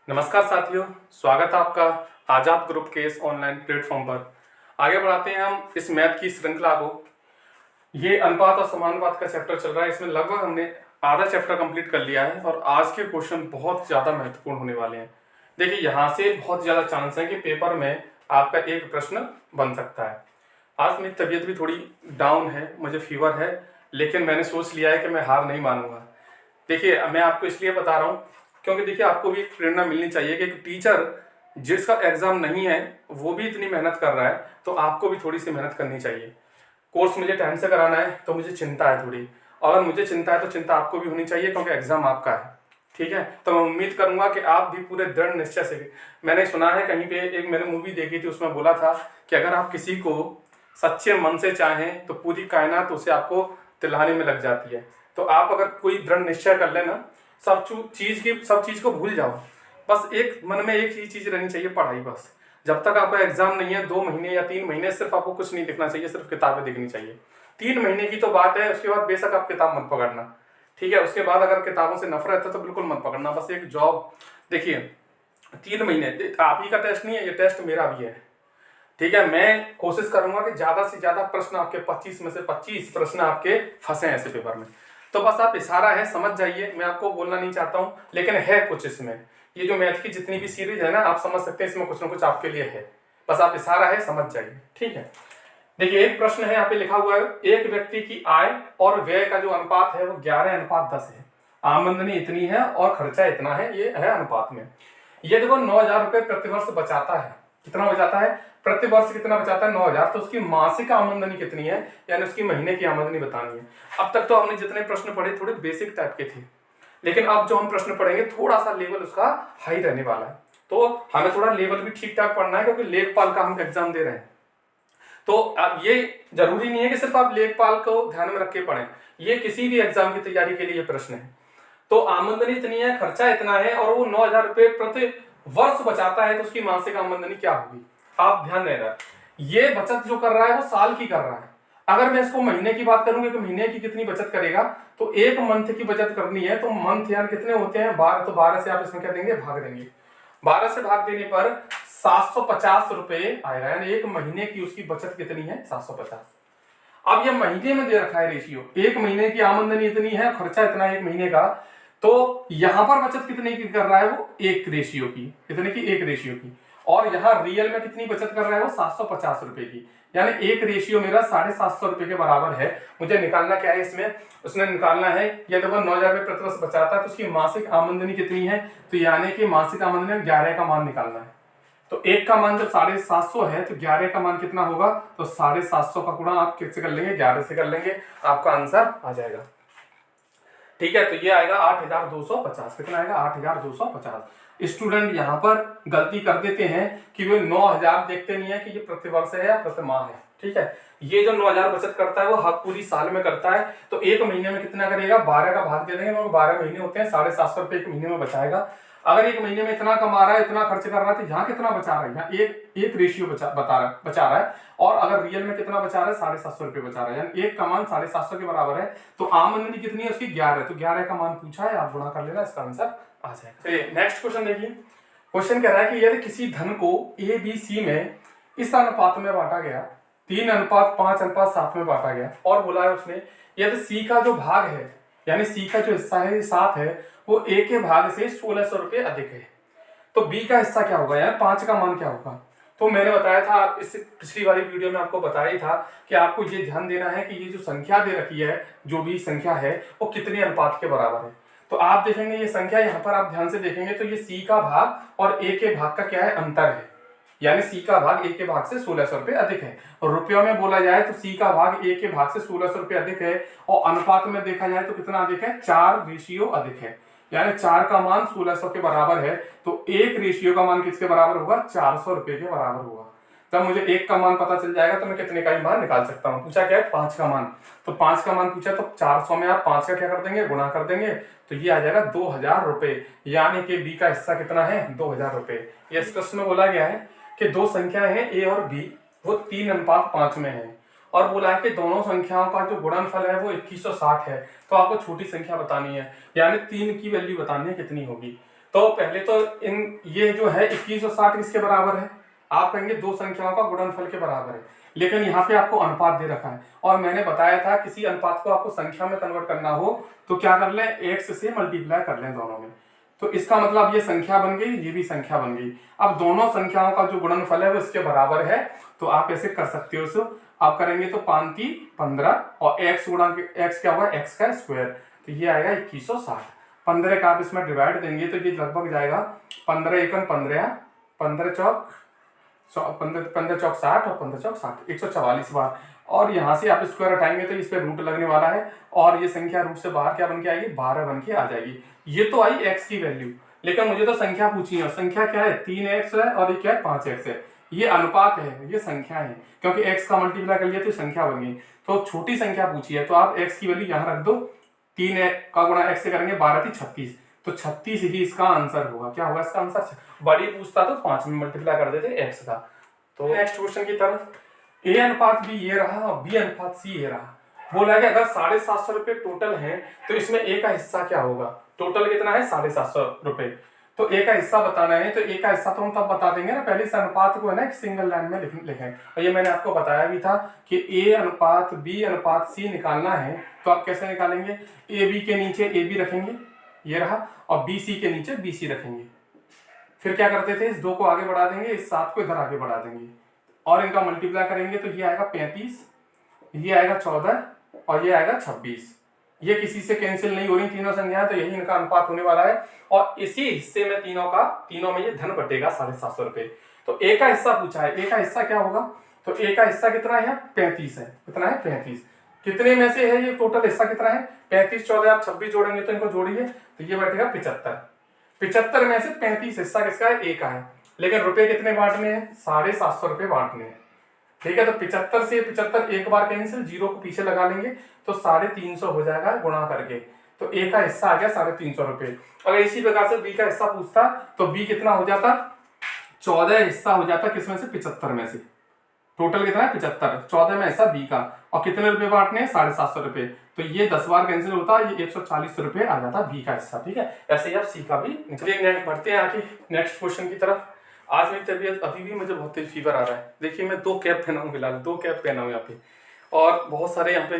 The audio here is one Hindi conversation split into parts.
नमस्कार साथियों, स्वागत है आपका आजाद ग्रुप के इस ऑनलाइन प्लेटफॉर्म पर। आगे बढ़ाते हैं हम इस मैथ की श्रृंखला को। ये अनुपात और समानुपात का चैप्टर चल रहा है। इसमें लगभग हमने आधा चैप्टर कंप्लीट कर लिया है और आज के क्वेश्चन बहुत ज़्यादा महत्वपूर्ण होने वाले हैं। देखिए, यहाँ से बहुत ज़्यादा चांस है कि पेपर में आपका एक प्रश्न बन सकता है। आज मेरी तबीयत भी थोड़ी डाउन है, मुझे फीवर है, लेकिन मैंने सोच लिया है कि मैं हार नहीं मानूंगा। देखिए, मैं आपको इसलिए बता रहा हूँ क्योंकि देखिए, आपको भी एक प्रेरणा मिलनी चाहिए कि एक टीचर जिसका एग्जाम नहीं है वो भी इतनी मेहनत कर रहा है, तो आपको भी थोड़ी सी मेहनत करनी चाहिए। कोर्स मुझे टाइम से कराना है तो मुझे चिंता है थोड़ी, और अगर मुझे चिंता है तो चिंता आपको भी होनी चाहिए क्योंकि एग्जाम आपका है। ठीक है, तो मैं उम्मीद करूंगा कि आप भी पूरे दृढ़ निश्चय से। मैंने सुना है कहीं पे, एक मैंने मूवी देखी थी, उसमें बोला था कि अगर आप किसी को सच्चे मन से चाहें तो पूरी कायनात उसे आपको तिल्हाने में लग जाती है। तो आप अगर कोई दृढ़ निश्चय कर लेना, सब चीज को भूल जाओ। बस एक मन में एक ही चीज रहनी चाहिए, पढ़ाई। बस जब तक आपका एग्जाम नहीं है, 2 महीने या 3 महीने सिर्फ आपको कुछ नहीं लिखना चाहिए, सिर्फ किताबें देखनी चाहिए। 3 महीने की तो बात है, उसके बाद बेशक आप किताब मत पकड़ना। ठीक है, उसके बाद अगर किताबों से नफरत है तो बिल्कुल मत पकड़ना। बस एक जॉब, देखिए 3 महीने आप ही का टेस्ट नहीं है, ये टेस्ट मेरा भी है। ठीक है, मैं कोशिश करूंगा कि ज्यादा से ज्यादा प्रश्न आपके 25 में से 25 प्रश्न आपके फंसे ऐसे पेपर में। तो बस आप इशारा है, समझ जाइए। मैं आपको बोलना नहीं चाहता हूं, लेकिन है कुछ इसमें। ये जो मैथ की जितनी भी सीरीज है ना, आप समझ सकते हैं इसमें कुछ ना कुछ आपके लिए है। बस आप इशारा है, समझ जाइए। ठीक है, देखिए एक प्रश्न है, यहाँ पे लिखा हुआ है, एक व्यक्ति की आय और व्यय का जो अनुपात है वो 11:10 है। आमदनी इतनी है और खर्चा इतना है, ये है अनुपात में। ये देखो 9,000 रुपए प्रतिवर्ष बचाता है। कितना बचाता है प्रतिवर्ष? कितना बचाता है? 9,000। तो उसकी मासिक आमदनी कितनी है, यानी उसकी महीने की आमदनी बतानी है। अब तक तो हमने जितने प्रश्न पढ़े थोड़े बेसिक टाइप के थे, लेकिन अब जो हम प्रश्न पढ़ेंगे थोड़ा सा लेवल उसका हाई रहने वाला है। तो हमें थोड़ा लेवल भी ठीक ठाक पढ़ना है, क्योंकि लेखपाल का हम एग्जाम दे रहे हैं। तो अब ये जरूरी नहीं है कि सिर्फ आप लेखपाल को ध्यान में रख के पढ़ें, ये किसी भी एग्जाम की तैयारी के लिए ये प्रश्न है। तो आमदनी इतनी है, खर्चा इतना है, और वो 9,000 रुपए प्रति वर्ष बचाता है, तो उसकी मासिक आमदनी क्या होगी? आप ध्यान देना, ये बचत जो कर रहा है वो साल की कर रहा है। अगर मैं इसको महीने की बात करूंगी तो महीने की कितनी बचत करेगा, तो एक मंथ की बचत करनी है, तो मंथ यार कितने होते हैं? 12। तो 12 से आप इसमें क्या देंगे? भाग देंगे। 12 से भाग देने पर 750 रुपए आएगा, यानी एक महीने की उसकी बचत कितनी है? 750। अब ये महीने में दे रखा है रेशियो, एक महीने की आमदनी इतनी है, खर्चा इतना है एक महीने का, तो यहां पर बचत कितने की कर रहा है वो? एक रेशियो की। कितने की? एक रेशियो की। और यहाँ रियल में कितनी बचत कर रहा है वो? 750 रुपए की। यानी एक रेशियो मेरा 750 रुपए के बराबर है। मुझे निकालना क्या है इसमें? उसने निकालना है, ये देखो 9,000 रुपए प्रतिवर्ष बचाता है, तो उसकी मासिक आमदनी कितनी है? तो यानी कि मासिक आमदनी 11 का मान निकालना है। तो एक का मान जब 750 है तो 11 का मान कितना होगा? तो 750 का गुणा आप किससे कर लेंगे? 11 से कर लेंगे, आपका आंसर आ जाएगा। ठीक है, तो ये आएगा 8,250। कितना आएगा? 8,250। स्टूडेंट यहाँ पर गलती कर देते हैं कि वे 9,000 देखते नहीं है कि ये प्रतिवर्ष है या प्रतिमाह है। ठीक है, ये जो 9,000 बचत करता है वो हर पूरी साल में करता है, तो एक महीने में कितना करेगा? 12 का भाग दे देंगे, क्योंकि 12 महीने होते हैं, 750 रुपए एक महीने में बचाएगा। अगर एक महीने में इतना कमा रहा है, इतना खर्च कर रहा है, तो यहाँ कितना बचा रहा है? यहाँ एक रेशियो बचा रहा है। और अगर रियल में कितना बचा रहा है? 750 रुपए बचा रहा है, यानी एक का मान 750 के बराबर है। तो आमदनी कितनी है उसकी? 11। तो 11 का मान पूछा है, आप गुणा कर लेना, इसका आंसर आ जाएगा। नेक्स्ट क्वेश्चन देखिए। क्वेश्चन कह रहा है कि यदि किसी धन को ए बी सी में इस अनुपात में बांटा गया, 3:5:7 में बांटा गया, और बोला है उसने यदि सी का जो भाग है, यानी सी का जो हिस्सा है 7 है, वो ए के भाग से 1,600 रुपए अधिक है, तो बी का हिस्सा क्या होगा? यार 5 का मान क्या होगा? तो मैंने बताया था, इस पिछली वाली वीडियो में आपको बताया ही था कि आपको ये ध्यान देना है कि ये जो संख्या दे रखी है, जो भी संख्या है, वो कितने अनुपात के बराबर है। तो आप देखेंगे ये संख्या, यहाँ पर आप ध्यान से देखेंगे तो ये सी का भाग और ए के भाग का क्या है? अंतर है। यानी सी का भाग ए के भाग से 1,600 रुपए अधिक है। और रुपयों में बोला जाए तो सी का भाग ए के भाग से 1,600 रुपए अधिक है, और अनुपात में देखा जाए तो कितना अधिक है? 4 रेशियो अधिक है। यानी 4 का मान 1,600 के बराबर है, तो एक रेशियो का मान किसके बराबर होगा? 400 रुपए के बराबर होगा। तब मुझे एक का मान पता चल जाएगा तो मैं कितने का ही मान निकाल सकता हूँ। पूछा क्या है? 5 का मान। तो 5 का मान पूछा, तो 400 में आप 5 का क्या कर देंगे? गुणा कर देंगे, तो ये आ जाएगा 2,000 रुपए। यानी कि बी का हिस्सा कितना है? 2,000 रुपए। ये इस प्रश्न में बोला गया है कि दो संख्याएं हैं ए और बी, वो 3:5 में है, और बोला है कि दोनों संख्याओं का जो गुणनफल है वो 2160 है। तो आपको छोटी संख्या बतानी है, यानी 3 की वैल्यू बतानी है कितनी होगी। तो पहले तो ये जो है 2160 किसके बराबर है, आप कहेंगे दो संख्याओं का गुणनफल के बराबर है, लेकिन यहाँ पे आपको अनुपात दे रखा है और मैंने बताया था किसी अनुपात को आपको संख्या में कन्वर्ट करना हो तो क्या कर लें, x से मल्टीप्लाई कर लें दोनों में। तो इसका मतलब ये संख्या बन गई, ये भी संख्या बन गई। अब दोनों संख्याओं का जो गुणनफल है वो इसके बराबर है, तो आप ऐसे कर सकते हो। सो आप करेंगे तो 5 3 15 और x गुणा x क्या होगा, x का स्क्वायर, तो ये आएगा 2160। 15 का आप इसमें डिवाइड देंगे तो ये लगभग जाएगा 15 एकम 15, 15 चौक 15 चौक 60 और 15 चौक 60, 144 बार। और यहाँ से आप स्क्वायर हटाएंगे तो इस पर रूट लगने वाला है और ये संख्या रूट से बाहर क्या बन के आएगी, 12 बन के आ जाएगी। ये तो आई x की वैल्यू, लेकिन मुझे तो संख्या पूछी है, संख्या क्या है 3x है और ये क्या है 5x है। ये अनुपात है, ये संख्या है, क्योंकि x का मल्टीप्लाई कर लिया तो संख्या बन गई। तो छोटी संख्या पूछी है तो आप x की वैल्यू यहाँ रख दो, 3 का गुणा x से करेंगे 12 × 36, तो 36 ही इसका आंसर होगा। क्या होगा इसका आंसर, बड़ी पूछता तो 5 में मल्टीप्लाई कर देते x का। तो नेक्स्ट क्वेश्चन की तरफ, a अनुपात b ये रहा और b अनुपात c ये रहा। बोला है कि अगर 750 रुपए टोटल है तो इसमें a का हिस्सा क्या होगा। टोटल कितना है 750 रुपए, तो a का हिस्सा बताना है। तो a का हिस्सा तो हम तब बता देंगे ना, पहले इस अनुपात को है ना एक सिंगल लाइन में लिखें। और ये मैंने आपको बताया भी था कि a अनुपात b अनुपात c निकालना है तो आप कैसे निकालेंगे, a b के नीचे a b रखेंगे, ये रहा, और b c के नीचे b c रखेंगे। फिर क्या करते थे, इस 2 को आगे बढ़ा देंगे, इस 7 को इधर आगे बढ़ा देंगे और इनका मल्टीप्लाई करेंगे तो ये आएगा 35, ये आएगा 14 और ये आएगा 26। ये किसी से कैंसिल नहीं हो रही तीनों संख्याएं, तो यही इनका अनुपात होने वाला है। और इसी हिस्से में तीनों में ये धन बटेगा 750 रुपए। तो a का हिस्सा पूछा है, a का हिस्सा क्या होगा, तो a का हिस्सा कितना है, 35 है। कितना है 35, कितने में से है ये, टोटल हिस्सा कितना है 35, 14 आप 26 जोड़ेंगे तो इनको जोड़िए तो ये बैठेगा 75। 75 में से 35 हिस्सा किसका है, a का है, लेकिन रुपए कितने बांटने हैं, 750 रुपए बांटने हैं। ठीक है, तो 75 से 75 एक बार कैंसिल, 0 को पीछे लगा लेंगे तो 350 हो जाएगा गुणा करके। तो a का हिस्सा आ गया 350 रुपए। अगर इसी प्रकार से b का हिस्सा पूछता तो b कितना हो जाता, 14 हिस्सा हो जाता, किसमें से 75 में से। टोटल कितना है 75, 14 में हिस्सा b का, और कितने रुपए बांटने हैं 750 रुपए। तो ये 10 बार कैंसिल होता है, ये 140 रुपए आ जाता b का हिस्सा। ठीक है, ऐसे ही आप c का भी। चलिए बढ़ते हैं आगे नेक्स्ट क्वेश्चन की तरफ। आज मेरी तबीयत, अभी भी मुझे बहुत तेज फीवर आ रहा है। देखिए मैं 2 कैप पहना हूँ, फिलहाल 2 कैप पहना हूँ यहाँ पे, और बहुत सारे यहाँ पे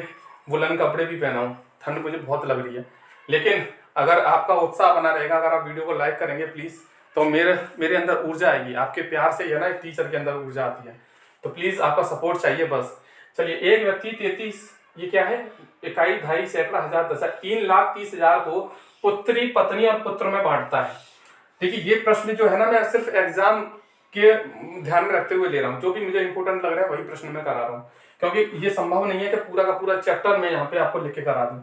वुलन कपड़े भी पहना हूँ। ठंड मुझे बहुत लग रही है, लेकिन अगर आपका उत्साह बना रहेगा, अगर आप वीडियो को लाइक करेंगे प्लीज़, तो मेरे अंदर ऊर्जा आएगी। आपके प्यार से ही है ना, एक टीचर के अंदर ऊर्जा आती है, तो प्लीज़ आपका सपोर्ट चाहिए बस। चलिए, एक व्यक्ति 33, ये क्या है, इकाई, ढाई, सैकड़ा, हजार, दशा, 3,30,000 को पुत्री, पत्नी और पुत्र में बांटता है। देखिए ये प्रश्न जो है ना, मैं सिर्फ एग्जाम के ध्यान में रखते हुए ले रहा हूँ, जो भी मुझे इंपोर्टेंट लग रहा है वही प्रश्न मैं करा रहा हूँ, क्योंकि ये संभव नहीं है कि पूरा का पूरा चैप्टर मैं यहाँ पे आपको लिख के करा दूँ।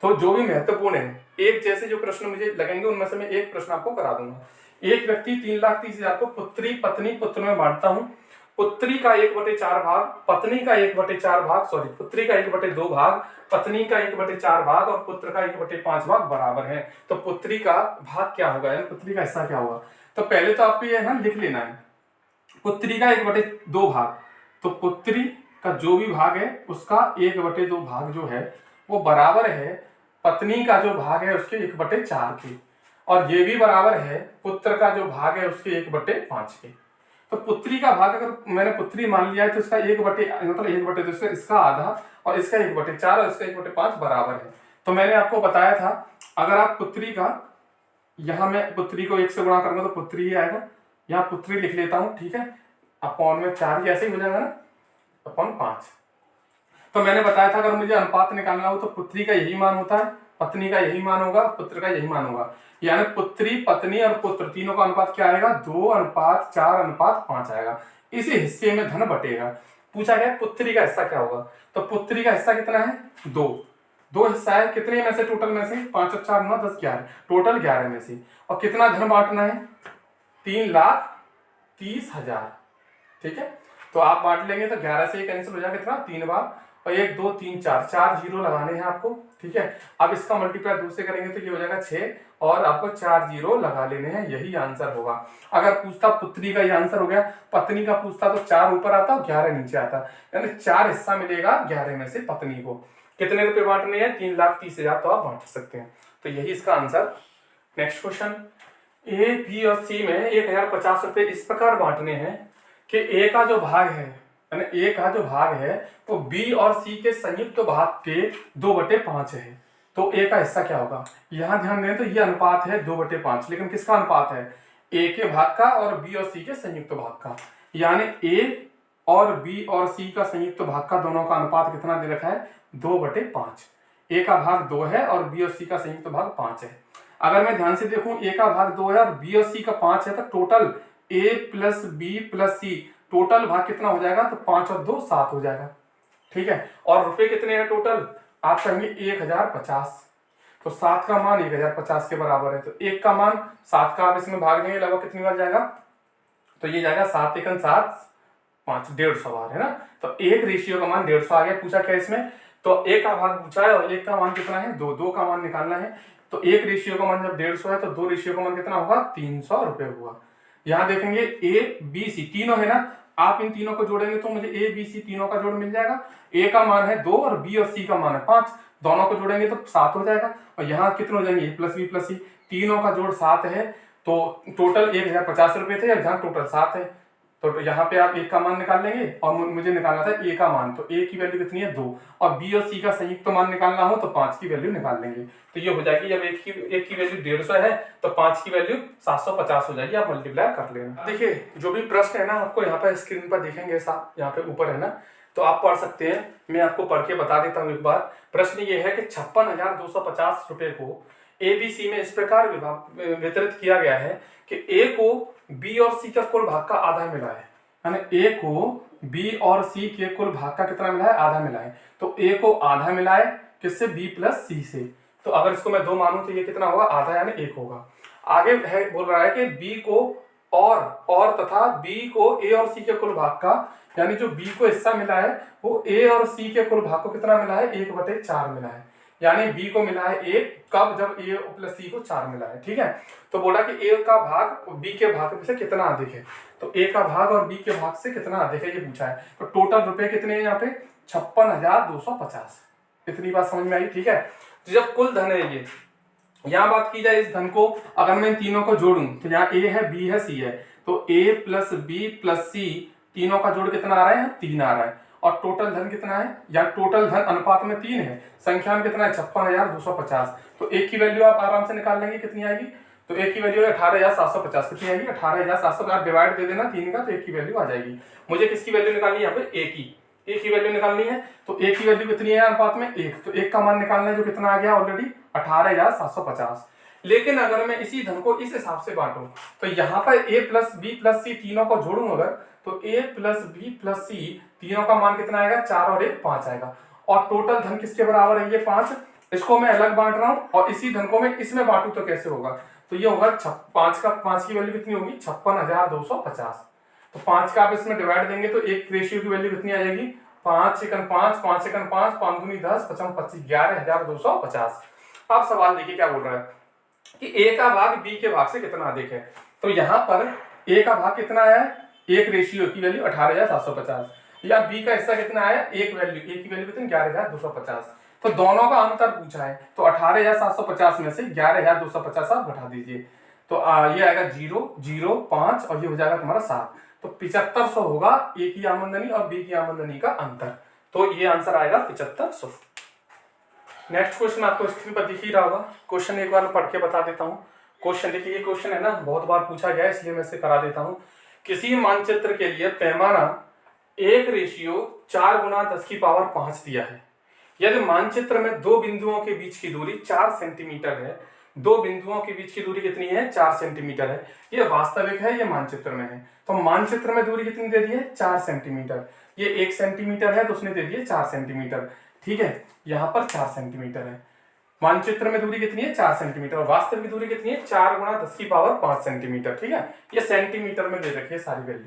तो जो भी महत्वपूर्ण है, एक जैसे जो प्रश्न मुझे लगेंगे उनमें से मैं एक प्रश्न आपको करा दूंगा। एक व्यक्ति 3,30,000 को पुत्री, पत्नी, पुत्र में बांटता हूँ। पुत्री का 1/4 भाग, पत्नी का 1/4 भाग, पुत्री का 1/2 भाग, पत्नी का 1/4 भाग और पुत्र का 1/5 भाग बराबर है। तो पुत्री का भाग क्या होगा, यानी पुत्री का हिस्सा क्या होगा। तो पहले तो आपको ये ना लिख लेना है, पुत्री का 1/2 भाग, तो पुत्री का जो भी भाग है उसका 1/2 भाग जो है वो बराबर है पत्नी का जो भाग है उसके 1/4 के, और ये भी बराबर है पुत्र का जो भाग है उसके 1/5 के। तो पुत्री का भाग अगर मैंने पुत्री मान लिया है तो इसका 1/2 इसका आधा और इसका 1/4 और इसका 1/5 बराबर है। तो मैंने आपको बताया था, अगर आप पुत्री का, यहाँ मैं पुत्री को 1 से गुणा करूंगा तो पुत्री ही आएगा, यहाँ पुत्री लिख लेता हूँ, ठीक है, अपॉन में 4 ही ऐसे ही हो जाएगा ना, अपॉन 5। तो मैंने बताया था अगर मुझे अनुपात निकालना हो तो पुत्री का यही मान होता है, पत्नी का यही मान होगा, पुत्र का यही मान होगा, यानी पुत्री, पत्नी और पुत्र तीनों का अनुपात क्या आएगा, 2:4:5 आएगा। इसी हिस्से में धन बटेगा। पूछा गया पुत्री का हिस्सा क्या होगा, तो पुत्री का हिस्सा कितना है, 2 हिस्सा है, कितने में से, टोटल में से 5 और 4 9 10 11, टोटल 11 में से, और कितना धन बांटना है, 3,30,000। ठीक है, तो आप बांट लेंगे तो 11 से कैंसिल हो जाएगा, कितना 3 बार, और 1 2 3 4 जीरो लगाने हैं आपको। ठीक है, अब इसका मल्टीप्लाई 2 से करेंगे तो ये हो जाएगा 6, और आपको 4 जीरो लगा लेने हैं, यही आंसर होगा। अगर पूछता पुत्री का ये आंसर हो गया, पत्नी का पूछता तो 4 ऊपर आता और 11 नीचे आता, यानी 4 हिस्सा मिलेगा 11 में से पत्नी को। कितने रुपए बांटने हैं, 3,30,000, तो आप बांट सकते हैं। तो यही इसका आंसर। नेक्स्ट क्वेश्चन, ए, बी और सी में 1050 रुपये इस प्रकार बांटने हैं कि ए का जो भाग है, यानी ए का जो भाग है वो बी और सी के संयुक्त भाग के 2/5 है। तो ए का हिस्सा क्या होगा, यहाँ ध्यान दें तो ये अनुपात है 2/5, लेकिन किसका अनुपात है, ए के भाग का और बी और सी के संयुक्त भाग का। यानी ए और बी और सी का संयुक्त भाग का दोनों का अनुपात कितना दे रखा है, 2/5। ए का भाग 2 है और बी और सी का संयुक्त भाग 5 है। अगर मैं ध्यान से देखूं, ए का भाग 2 है और बी और सी का 5 है, तो total A plus B plus C total भाग कितना हो जाएगा, तो 5 और 2 7 हो जाएगा। ठीक है, और रुपए कितने हैं टोटल, आप कहेंगे 1050, तो 7 का मान 1050 के बराबर है, तो 1 का मान 7 का आप इसमें भाग देंगे, लगभग कितनी बार जाएगा, तो ये जाएगा 7 एकन 7 5, 150 बार है ना। तो एक रेशियो का मान 150 आ गया। पूछा क्या इसमें, तो एक का भाग पूछा है और एक का मान कितना है, 2, 2 का मान निकालना है। तो एक रेशियो का मान जब 150 है तो 2 रेशियो का मान कितना होगा, 300 रुपए हुआ। यहाँ देखेंगे ए बी सी तीनों है ना, आप इन तीनों को जोड़ेंगे तो मुझे ए बी सी तीनों का जोड़ मिल जाएगा। ए का मान है 2 और बी और सी का मान है 5, दोनों को जोड़ेंगे तो 7 हो जाएगा। और यहाँ कितने हो जाएंगे, ए प्लस बी प्लस सी, तीनों का जोड़ 7 है। तो टोटल 1050 रुपए थे और यहाँ टोटल 7 है, तो यहाँ पे आप एक का मान निकाल लेंगे और मुझे निकालना था ए का मान, तो ए की वैल्यू कितनी है 2, और बी और सी का संयुक्त मान निकालना हो तो 5 की वैल्यू निकाल लेंगे। तो ये हो जाएगी, जब एक की वैल्यू 150 है तो 5 की वैल्यू 750 हो जाएगी, आप मल्टीप्लाई कर लेना। देखिए जो भी प्रश्न है ना, आपको यहाँ पे स्क्रीन पर दिखेंगे, साहब यहाँ पे ऊपर है ना, तो आप पढ़ सकते हैं। मैं आपको पढ़ के बता देता हूँ एक बार। प्रश्न ये है कि 56,250 रुपए को एबीसी में इस प्रकार वितरित किया गया है कि ए को बी और सी का कुल भाग का आधा मिला है, यानी ए को बी और सी के कुल भाग का कितना मिला है, आधा मिला है। तो ए को आधा मिला है किससे, बी प्लस सी से। तो अगर इसको मैं 2 मानूं तो ये कितना होगा, आधा यानी 1 होगा। आगे है बोल रहा है कि बी को और तथा बी को ए और सी के कुल भाग का, यानी जो बी को हिस्सा मिला है वो ए और सी के कुल भाग को कितना मिला है, 1/4 मिला है। यानी बी को मिला है 1, कब, जब ए प्लस सी को 4 मिला है। ठीक है, तो बोला कि ए का भाग बी के भाग से कितना अधिक है, तो ए का भाग और बी के भाग से कितना अधिक है ये पूछा है। तो टोटल रुपए कितने हैं यहाँ पे, 56,250। इतनी बात समझ में आई। ठीक है, तो जब कुल धन है ये, यहाँ बात की जाए इस धन को, अगर मैं इन तीनों को जोड़ूं तो यहाँ ए है, बी है, सी है, तो ए प्लस बी प्लस सी तीनों का जोड़ कितना आ रहा है, 3 आ रहा है। और टोटल धन कितना है, या टोटल धन अनुपात में 3 है, संख्या में कितना है, 56,250। तो एक की वैल्यू आप आराम से निकाल लेंगे, कितनी आएगी, तो एक की वैल्यू 18,750। कितनी आएगी, 18,750 डिवाइड दे देना 3 का, तो एक की वैल्यू आ जाएगी। मुझे किसकी वैल्यू निकालनी है, यहाँ पे ए की वैल्यू निकालनी है। तो ए की वैल्यू कितनी है अनुपात में 1, तो 1 का मान निकालना है, जो कितना आ गया ऑलरेडी 18,750। लेकिन अगर मैं इसी धन को इस हिसाब से बांटूं, तो यहाँ पर ए प्लस बी प्लस सी तीनों को जोड़ूं अगर, तो ए प्लस बी प्लस सी तीनों का मान कितना आएगा, 4 और 1 5 आएगा। और टोटल धन किसके बराबर है, ये 5। इसको मैं अलग बांट रहा हूँ और इसी धन को मैं इसमें बांटू तो कैसे होगा, तो ये होगा 5 की वैल्यू कितनी होगी, 56,250। तो 5 का आप इसमें डिवाइड देंगे तो एक रेशियो की वैल्यू कितनी आ जाएगी, 5 एकन 5, 5 एकन 5, 5 दूनी 10, 55 25, 11,250। अब सवाल देखिए क्या बोल रहा है कि ए का भाग बी के भाग से कितना अधिक है। तो यहाँ पर ए का भाग कितना आया है, एक रेशियो की वैल्यू 18,750, या बी का हिस्सा कितना आया, एक वैल्यू, ए की वैल्यू कितनी 11,250। तो दोनों का अंतर पूछा है, तो 18,750 में से 11,250 आप घटा दीजिए, तो ये आएगा 0 0 5 और ये हो जाएगा तुम्हारा 7। तो 7500 होगा ए की आमदनी और बी की आमदनी का अंतर। तो ये आंसर आएगा 7500। नेक्स्ट क्वेश्चन आपको स्क्रीन पर दिख ही रहा होगा। क्वेश्चन एक बार मैं पढ़ के बता देता हूँ। क्वेश्चन देखिए, ये क्वेश्चन है ना, बहुत बार पूछा गया है इसलिए मैं इसे करा देता हूँ। किसी मानचित्र के लिए पैमाना 1:4 × 10⁵ दिया है। यदि मानचित्र में 2 बिंदुओं के बीच की दूरी 4 सेंटीमीटर है, 2 बिंदुओं के बीच की दूरी कितनी है, 4 सेंटीमीटर है। ये वास्तविक है, ये मानचित्र में है। तो मानचित्र में दूरी कितनी दे दी है, 4 सेंटीमीटर। ये 1 सेंटीमीटर है तो उसने दे दिए 4 सेंटीमीटर। ठीक है, यहाँ पर 4 सेंटीमीटर है। मानचित्र में दूरी कितनी है, 4 सेंटीमीटर, और वास्तविक दूरी कितनी है, 4 × 10⁵ सेंटीमीटर। ठीक है, ये सेंटीमीटर में दे रखी है सारी वैल्यू।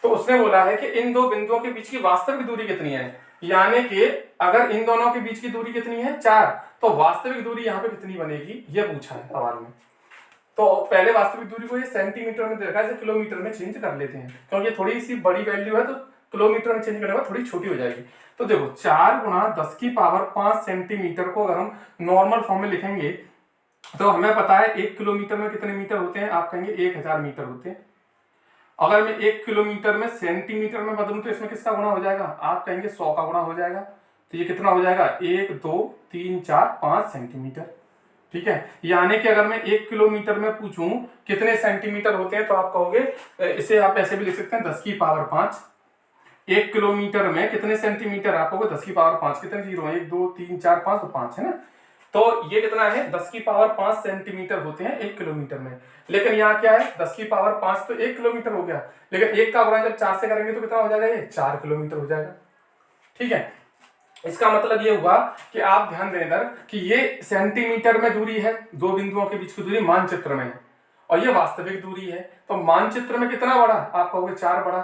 तो उसने बोला है कि इन 2 बिंदुओं के बीच की वास्तविक दूरी कितनी है, यानी कि अगर इन दोनों के बीच की दूरी कितनी है 4, तो वास्तविक दूरी यहाँ पे कितनी बनेगी, ये पूछा है सवाल में। तो पहले वास्तविक दूरी को ये सेंटीमीटर में दे रखा है, इसे किलोमीटर में चेंज कर लेते हैं, क्योंकि थोड़ी सी बड़ी वैल्यू है तो किलोमीटर में चेंज करने के बाद थोड़ी छोटी हो जाएगी। तो देखो 4 × 10⁵ सेंटीमीटर को अगर हम नॉर्मल फॉर्म में लिखेंगे तो हमें पता है 1 किलोमीटर में कितने मीटर होते हैं, आप कहेंगे 1000 मीटर होते हैं। अगर मैं 1 किलोमीटर में सेंटीमीटर में बदलूं तो इसमें किसका गुणा हो जाएगा, आप कहेंगे 100 का गुणा हो जाएगा। तो ये कितना हो जाएगा, 1 2 3 4 5 सेंटीमीटर। ठीक है, यानी कि अगर मैं 1 किलोमीटर में पूछूं कितने सेंटीमीटर होते हैं तो आप कहोगे, इसे आप ऐसे भी लिख सकते हैं 10 की पावर 5। 1 किलोमीटर में कितने सेंटीमीटर, आप कहोगे 10 की पावर 5, कितने जीरो है, 1 2 3 4 5 तो 5 है ना। तो ये कितना है, 10 की पावर 5 सेंटीमीटर होते हैं 1 किलोमीटर में। लेकिन यहाँ क्या है, 10 की पावर 5 तो 1 किलोमीटर हो गया, लेकिन 1 का गुणा जब 4 से करेंगे तो कितना हो जाएगा, ये 4 किलोमीटर हो जाएगा। ठीक है, इसका मतलब ये हुआ कि आप ध्यान दें इधर कि ये सेंटीमीटर में दूरी है, दो बिंदुओं के बीच की दूरी मानचित्र में है, और ये वास्तविक दूरी है। तो मानचित्र में कितना बड़ा, आप कहोगे 4 बड़ा।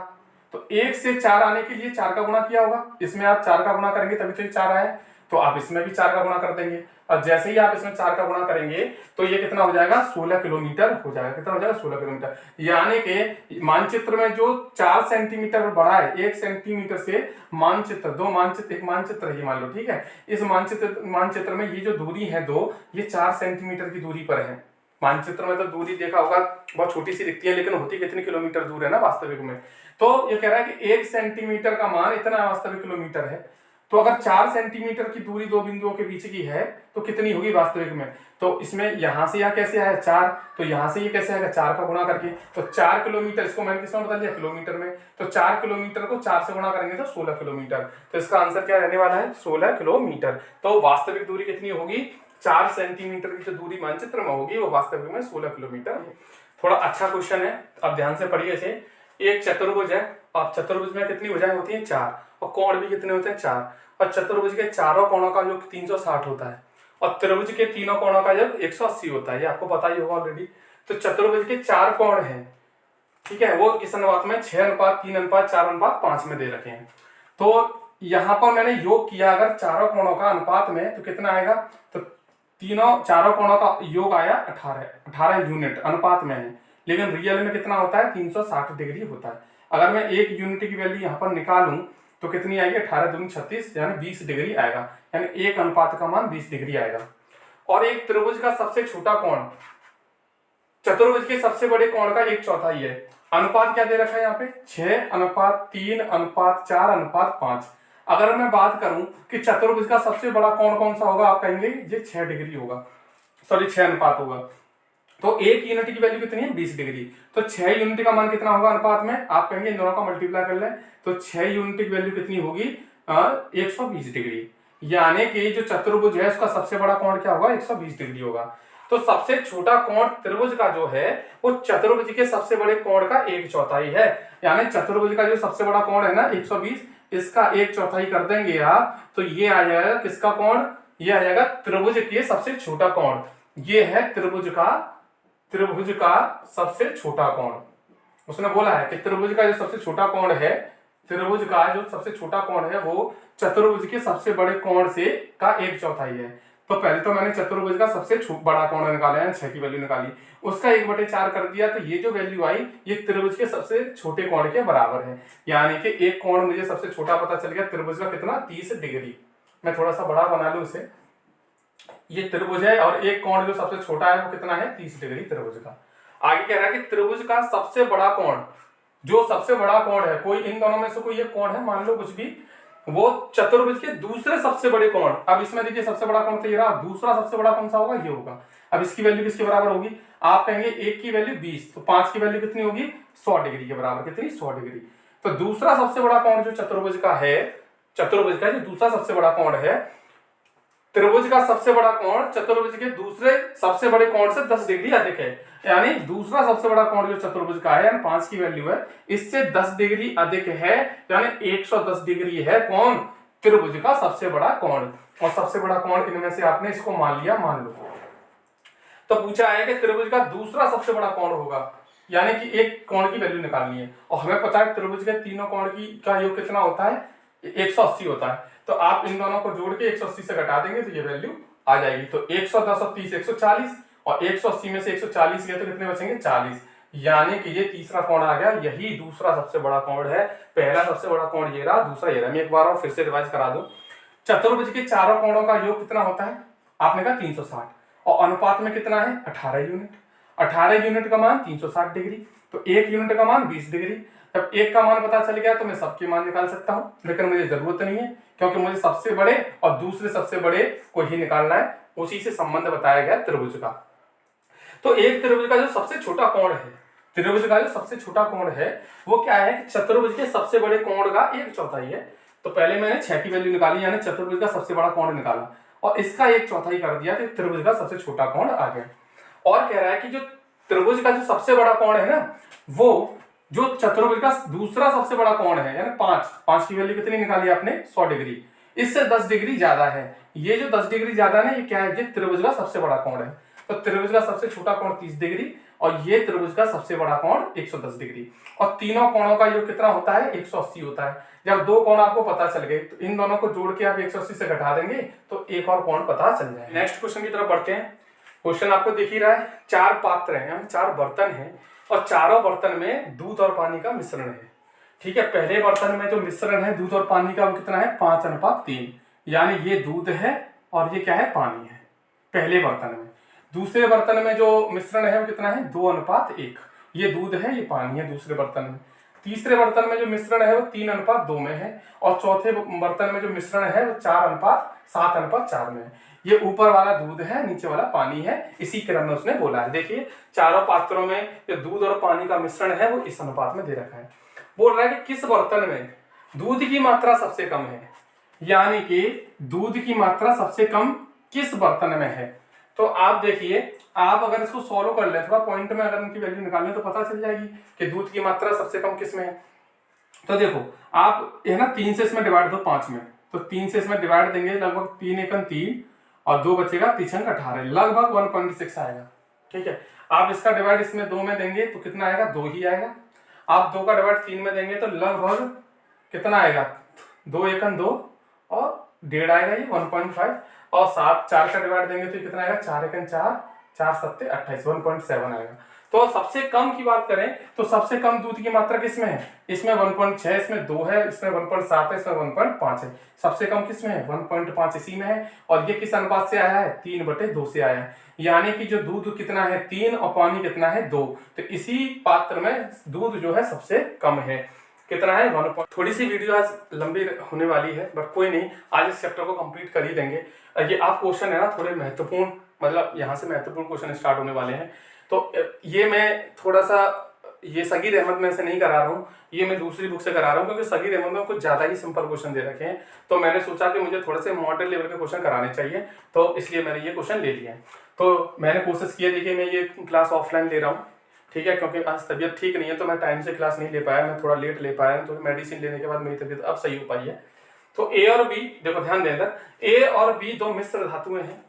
तो 1 से 4 आने के लिए 4 का गुणा किया होगा, इसमें आप 4 का गुणा करेंगे तभी तो ये 4 आए, तो आप इसमें भी 4 का गुणा कर देंगे। और जैसे ही आप इसमें 4 का गुणा करेंगे तो ये कितना हो जाएगा, 16 किलोमीटर हो जाएगा। कितना हो जाएगा, 16 किलोमीटर। यानी कि मानचित्र में जो 4 सेंटीमीटर बड़ा है, 1 सेंटीमीटर से मानचित्र, दो मानचित्र, एक मानचित्र ही मान लो, ठीक है। इस मानचित्र में ये जो दूरी है दो, ये 4 सेंटीमीटर की दूरी पर है। मानचित्र में तो दूरी देखा होगा बहुत छोटी सी दिखती है, लेकिन होती कितनी किलोमीटर दूर है ना वास्तविक में। तो ये कह रहा है कि 1 सेंटीमीटर का मान इतना वास्तविक किलोमीटर है। तो अगर 4 सेंटीमीटर की दूरी दो बिंदुओं के बीच की है तो कितनी होगी वास्तविक में। तो इसमें यहां से यहां कैसे आया 4, तो यहां से ये कैसे आएगा 4 का गुणा करके। तो 4 किलोमीटर, इसको मैंने किसमें बदल दिया, किलोमीटर में। तो 4 किलोमीटर को 4 से गुणा करेंगे तो 16 किलोमीटर। तो इसका आंसर क्या रहने वाला है, 16 किलोमीटर। तो वास्तविक दूरी कितनी होगी, 4 सेंटीमीटर की जो दूरी मानचित्र में होगी वो वास्तविक में 16 किलोमीटर है। थोड़ा अच्छा क्वेश्चन है, अब ध्यान से पढ़िए इसे। एक चतुर्भुज है, अब चतुर्भुज में कितनी भुजाएं होती हैं, 4, और कोण भी कितने होते हैं, 4। और चतुर्भुज के चारों कोणों का योग 360 होता है, और त्रिभुज के तीनों कोणों का योग 180 होता है, ये आपको पता ही होगा ऑलरेडी। तो चतुर्भुज के 4 कोण हैं, ठीक है, वो इस अनुपात में 6:3:4:5 में दे रखे हैं। तो यहां पर मैंने योग किया, अगर चारों कोणों का अनुपात में तो कितना आएगा, तो चारों कोणों का योग आया 18 यूनिट अनुपात में है, लेकिन रियल में कितना होता है, 360 डिग्री होता है। अगर मैं एक यूनिट की वैल्यू यहाँ पर निकालूं तो कितनी आएगी, 18 दूनी 36, यानी 20 डिग्री आएगा, यानी एक अनुपात का मान 20 डिग्री आएगा। और एक त्रिभुज का सबसे छोटा कोण चतुर्भुज के सबसे बड़े कोण का 1/4 है। अनुपात क्या दे रखा है यहाँ पे, 6:3:4:5। अगर मैं बात करूं कि चतुर्भुज का सबसे बड़ा कोण कौन सा होगा, आप कहेंगे ये 6 डिग्री होगा, सॉरी 6 अनुपात होगा। तो एक यूनिट की वैल्यू कितनी है, 20 डिग्री। तो 6 यूनिट का मान कितना होगा अनुपात में, आप कहेंगे इन दोनों का मल्टीप्लाई कर लें, तो 6 यूनिट की वैल्यू कितनी होगी, 120 डिग्री। यानी कि जो चतुर्भुज है उसका सबसे बड़ा कोण क्या होगा, 120 डिग्री होगा। तो सबसे छोटा कोण त्रिभुज का जो है वो चतुर्भुज के सबसे बड़े कोण का 1/4 है। यानी चतुर्भुज का जो सबसे बड़ा कोण है ना 120, इसका 1/4 कर देंगे आप, तो ये आ जाएगा किसका कोण, ये आ जाएगा त्रिभुज के सबसे छोटा कोण। ये है त्रिभुज का सबसे छोटा कोण। उसने बोला है कि त्रिभुज का जो सबसे छोटा कोण है, त्रिभुज का जो सबसे छोटा कोण है वो चतुर्भुज के सबसे बड़े कोण से का 1/4 है। तो पहले तो मैंने चतुर्भुज का सबसे बड़ा कोण निकाला है, 6 की वैल्यू निकाली, उसका 1/4 कर दिया, तो ये जो वैल्यू आई ये त्रिभुज के सबसे छोटे कोण के बराबर है। यानी कि एक कोण मुझे सबसे छोटा पता चल गया, त्रिभुज का कितना, 30 डिग्री। मैं थोड़ा सा बड़ा बना लूं इसे, ये त्रिभुज है और एक कोण जो सबसे छोटा है वो कितना है, 30 डिग्री त्रिभुज का। आगे कह रहा है कि त्रिभुज का सबसे बड़ा कोण, जो सबसे बड़ा कोण है, कोई इन दोनों में से कोई एक कोण है, मान लो कुछ भी, वो चतुर्भुज के दूसरे सबसे बड़े कोण। अब इसमें देखिए सबसे बड़ा कोण तो ये रहा, दूसरा सबसे बड़ा कौन सा होगा, ये होगा। अब इसकी वैल्यू किसके बराबर होगी, आप कहेंगे एक की वैल्यू 20, तो 5 की वैल्यू कितनी होगी, 100 डिग्री के बराबर। कितनी, 100 डिग्री। तो दूसरा सबसे बड़ा कोण जो चतुर्भुज का है, चतुर्भुज का जो दूसरा सबसे बड़ा कोण है, त्रिभुज का सबसे बड़ा कोण चतुर्भुज के दूसरे सबसे बड़े कोण से 10 डिग्री अधिक है। यानी दूसरा सबसे बड़ा कोण जो चतुर्भुज का है, यानी 5 की वैल्यू है, इससे 10 डिग्री अधिक है, यानी 110 डिग्री है कौन, त्रिभुज का सबसे बड़ा कोण। और सबसे बड़ा कोण इनमें से आपने इसको मान लिया, मान लो। तो पूछा है कि त्रिभुज का दूसरा सबसे बड़ा कोण होगा, यानी कि एक कोण की वैल्यू निकालनी है। और हमें पता है त्रिभुज के तीनों कोण की का योग कितना होता है, 180 होता है। तो आप इन दोनों को जोड़ के 180 से घटा देंगे तो ये वैल्यू आ जाएगी। तो 110 और 30 140, और 180 में से 140 गए तो कितने बचेंगे, 40। यानी कि ये तीसरा कोण आ गया, यही दूसरा सबसे बड़ा कोण है। पहला सबसे बड़ा कोण ये रहा, दूसरा ये रहा। मैं एक बार और फिर से रिवाइज करा दूं। चतुर्भुज के चारों कोणों का योग कितना होता है, आपने कहा 360। और अनुपात में कितना है 18 यूनिट। 18 यूनिट का मान 360 डिग्री, तो 1 यूनिट का मान 20 डिग्री। जब एक का मान पता चल गया तो मैं सबके मान निकाल सकता हूं, लेकिन मुझे जरूरत नहीं है क्योंकि मुझे सबसे बड़े और दूसरे सबसे बड़े को ही निकालना है, उसी से संबंध बताया गया त्रिभुज का। तो एक त्रिभुज का जो सबसे छोटा कोण है, त्रिभुज का जो सबसे छोटा कोण है वो क्या है कि चतुर्भुज के सबसे बड़े कोण का 1/4 है। तो पहले मैंने 6 की वैल्यू निकाली, यानी चतुर्भुज का सबसे बड़ा कोण निकाला और इसका 1/4 कर दिया, तो त्रिभुज का सबसे छोटा कोण आ गया। और कह रहा है कि जो त्रिभुज का जो सबसे बड़ा कोण है ना, वो जो चतुर्भुज का दूसरा सबसे बड़ा कोण है, यानी 5 की वैल्यू कितनी निकाली आपने 100 डिग्री, इससे 10 डिग्री ज्यादा है। ये जो 10 डिग्री ज्यादा है ये क्या है, ये त्रिभुज का सबसे बड़ा कोण है। तो त्रिभुज का सबसे छोटा कोण 30 डिग्री और ये त्रिभुज का सबसे बड़ा कोण 110 डिग्री। और तीनों कोणों का योग कितना होता है 180 होता है। जब दो कोण आपको पता चल गए तो इन दोनों को जोड़ के आप 180 से घटा देंगे तो एक और कोण पता चल जाएगा। नेक्स्ट क्वेश्चन की तरफ बढ़ते हैं। क्वेश्चन आपको दिख ही रहा है, 4 पात्र हैं, 4 बर्तन हैं और चारों बर्तन में दूध और पानी का मिश्रण है। ठीक है, पहले बर्तन में जो मिश्रण है दूध और पानी का वो कितना है 5:3, यानी ये दूध है और ये क्या है पानी है पहले बर्तन में। दूसरे बर्तन में जो मिश्रण है वो कितना है 2:1, ये दूध है ये पानी है दूसरे बर्तन में। तीसरे बर्तन में जो मिश्रण है वो 3:2 में है और चौथे बर्तन में जो मिश्रण है वो 4:7:4 में है। ये ऊपर वाला दूध है नीचे वाला पानी है, इसी क्रम में उसने बोला है। देखिए चारों पात्रों में जो दूध और पानी का मिश्रण है वो इस अनुपात में दे रखा है। बोल रहा है कि किस बर्तन में दूध की मात्रा सबसे कम है, यानी कि दूध की मात्रा सबसे कम किस बर्तन में है। तो आप देखिए, आप अगर इसको सॉल्व कर ले थोड़ा पॉइंट में, अगर उनकी वैल्यू निकालने तो पता चल जाएगी कि दूध की मात्रा सबसे कम किस में है। तो देखो आप है ना 3 से इसमें डिवाइड दो 5 में, तो 3 से इसमें डिवाइड देंगे लगभग 3 एकम 3 और 2 बचेगा 3 अंक 18, लगभग 1.6 आएगा। ठीक है, आप इसका डिवाइड इसमें 2 में देंगे तो कितना आएगा 2 ही आएगा। आप 2 का डिवाइड 3 में देंगे तो लगभग कितना आएगा 2 एकम 2 और 1.5 आएगा, ये 1.5। और 4 का डिवाइड देंगे तो कितना आएगा 4 एकम 4, 4 7 28, 1.7 आएगा। तो सबसे कम की बात करें तो सबसे कम दूध की मात्रा किसमें है, इसमें 1.6, इसमें 2 है, इसमें 1.7 है, इसमें 1.5 है। सबसे कम किसमें है 1.5 इसी में है। और ये किस अनुपात से आया है 3/2 से आया है, यानी कि जो दूध कितना है 3 और पानी कितना है 2, तो इसी पात्र में दूध जो है सबसे कम है। कितना है 1। थोड़ी सी वीडियो आज लंबी होने वाली है बट कोई नहीं, आज इस चैप्टर को कंप्लीट कर ही देंगे। ये आप क्वेश्चन है ना थोड़े महत्वपूर्ण, मतलब यहाँ से महत्वपूर्ण क्वेश्चन स्टार्ट होने वाले हैं। तो ये मैं थोड़ा सा ये सगीर अहमद में से नहीं करा रहा हूँ, ये मैं दूसरी बुक से करा रहा हूँ क्योंकि सगीर अहमद में कुछ ज़्यादा ही सिंपल क्वेश्चन दे रखे हैं। तो मैंने सोचा कि मुझे थोड़े से मॉडल लेवल के क्वेश्चन कराने चाहिए, तो इसलिए मैंने ये क्वेश्चन ले लिया है। तो मैंने कोशिश की है, देखिए मैं ये क्लास ऑफलाइन ले रहा हूँ, ठीक है, क्योंकि आज तबीयत ठीक नहीं है तो मैं टाइम से क्लास नहीं ले पाया, मैं थोड़ा लेट ले पाया, तो मेडिसिन लेने के बाद मेरी तबीयत अब सही हो पाई है। तो ए और बी, देखो ध्यान दें, ए और बी दो मिश्र धातुएं हैं।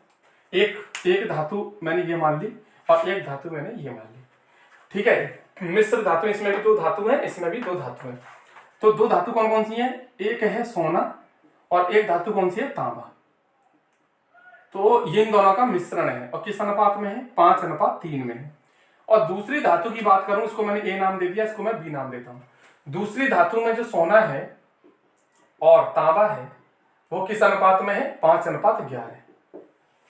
एक धातु मैंने ये मान ली और एक धातु मैंने ये मान ली, ठीक है। मिश्र धातु, इसमें भी 2 धातु हैं, इसमें भी 2 धातु हैं। तो 2 धातु कौन कौन सी हैं, एक है सोना और एक धातु कौन सी है तांबा। तो ये इन दोनों का मिश्रण है और किस अनुपात में है 5:3 में है। और दूसरी धातु की बात करूं, इसको मैंने ए नाम दे दिया, इसको मैं बी नाम देता हूं। दूसरी धातु में जो सोना है और तांबा है वो किस अनुपात में है 5:11।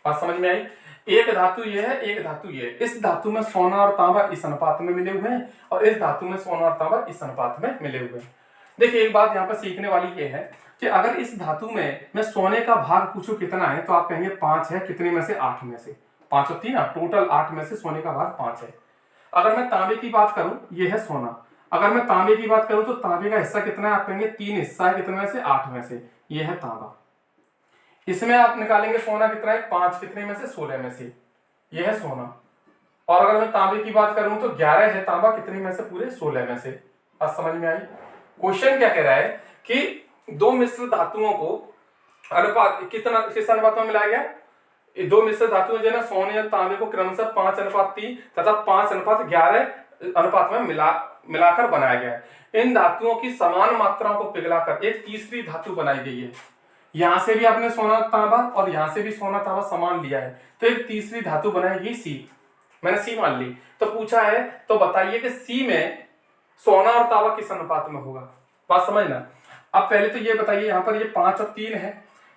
बात समझ में आई। एक धातु ये है, एक धातु ये है। इस धातु में सोना और तांबा इस अनुपात में मिले हुए हैं और इस धातु में सोना और तांबा इस अनुपात में मिले हुए हैं। देखिए एक बात यहाँ पर सीखने वाली ये है कि अगर इस धातु में मैं सोने का भाग पूछूं कितना है तो आप कहेंगे 5 है, कितने में से 8 में से, 5 और 3 टोटल 8 में से सोने का भाग 5 है। अगर मैं तांबे की बात करूं, ये है सोना, अगर मैं तांबे की बात करूं तो तांबे का हिस्सा कितना है, आप कहेंगे 3 हिस्सा है, कितने में से 8 में से, ये है तांबा। इसमें आप निकालेंगे सोना कितना है 5, कितने में से 16 में से, ये है सोना। और अगर मैं तांबे की बात करूं तो 11 है तांबा, कितने में से पूरे 16 में से। बात समझ में आई। क्वेश्चन क्या कह रहा है कि 2 मिश्र धातुओं को अनुपात कितना किस अनुपात में मिलाया गया, 2 मिश्र धातुएं जो है ना सोने और तांबे को क्रमशः 5:3 तथा 5:11 अनुपात में मिलाकर बनाया गया है। इन धातुओं की समान मात्राओं को पिघलाकर एक तीसरी धातु बनाई गई है। यहां से भी आपने सोना तांबा और यहां से भी सोना तांबा समान लिया है, तो एक तीसरी धातु बनाई गई सी, मैंने सी मान ली। तो पूछा है तो बताइए कि सी में सोना और तांबा किस अनुपात में होगा। बात समझना। अब पहले तो ये बताइए, यहाँ पर ये 5 और 3 है,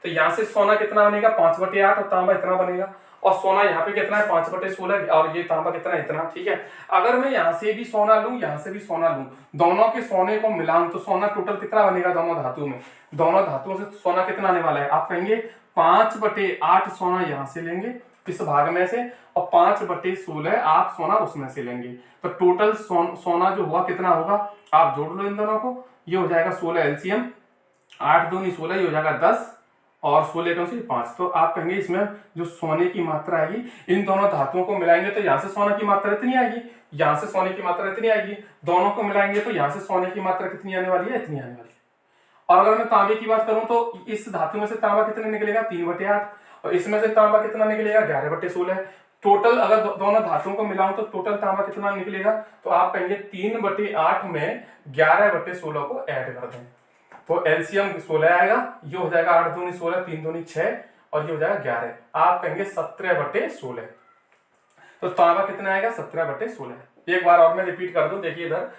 तो यहाँ से सोना कितना बनेगा 5/8 और तांबा इतना बनेगा। और सोना यहाँ पे कितना है 5/16 और ये तांबा कितना है इतना, ठीक है। अगर मैं यहाँ से भी सोना लूं यहाँ से भी सोना लूं, दोनों के सोने को मिलाऊं तो सोना टोटल कितना बनेगा दोनों धातु में, दोनों धातुओं से सोना कितना आने वाला है, आप कहेंगे 5/8 सोना यहाँ से लेंगे इस भाग में से और 5/16 आप सोना उसमें से लेंगे, तो टोटल सोना जो हुआ कितना होगा, आप जोड़ लो इन दोनों को, ये हो जाएगा 16 एलसीएम, 8 दूनी 16, ये हो जाएगा 10 और 16 कौन सी 5। तो आप कहेंगे इसमें जो सोने की मात्रा आएगी इन दोनों धातुओं को मिलाएंगे तो यहाँ से सोना की मात्रा इतनी आएगी, यहाँ से सोने की मात्रा इतनी आएगी, दोनों को मिलाएंगे तो यहाँ से सोने की मात्रा कितनी आने वाली है, इतनी आने वाली है। और अगर मैं तांबे की बात करूं तो इस धातु में से तांबा कितने निकलेगा 3/8 और इसमें से तांबा कितना निकलेगा 11/16। टोटल अगर दोनों धातुओं को मिलाऊं तो टोटल तांबा कितना निकलेगा, तो आप कहेंगे 3/8 में 11/16 को ऐड कर दें तो एलसीएम 16 आएगा, ये हो जाएगा 8 दूनी 16, 3 दूनी 6 और ये हो जाएगा 11, आप कहेंगे 17/16। तो तांबा कितना आएगा 17/16। एक बार और मैं रिपीट कर दूं, देखिए इधर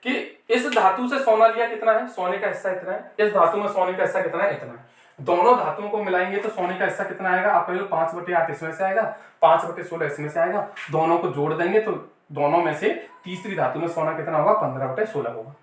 कि इस धातु से सोना लिया कितना है, सोने का हिस्सा इतना है, इस धातु में सोने का हिस्सा कितना है, इतना है। दोनों धातुओं को मिलाएंगे तो सोने का हिस्सा कितना आएगा, आप कहेंगे 5/8 इसमें से आएगा, 5/16 इसमें से आएगा, दोनों को जोड़ देंगे तो दोनों में से तीसरी धातु में सोना कितना होगा 15/16 होगा।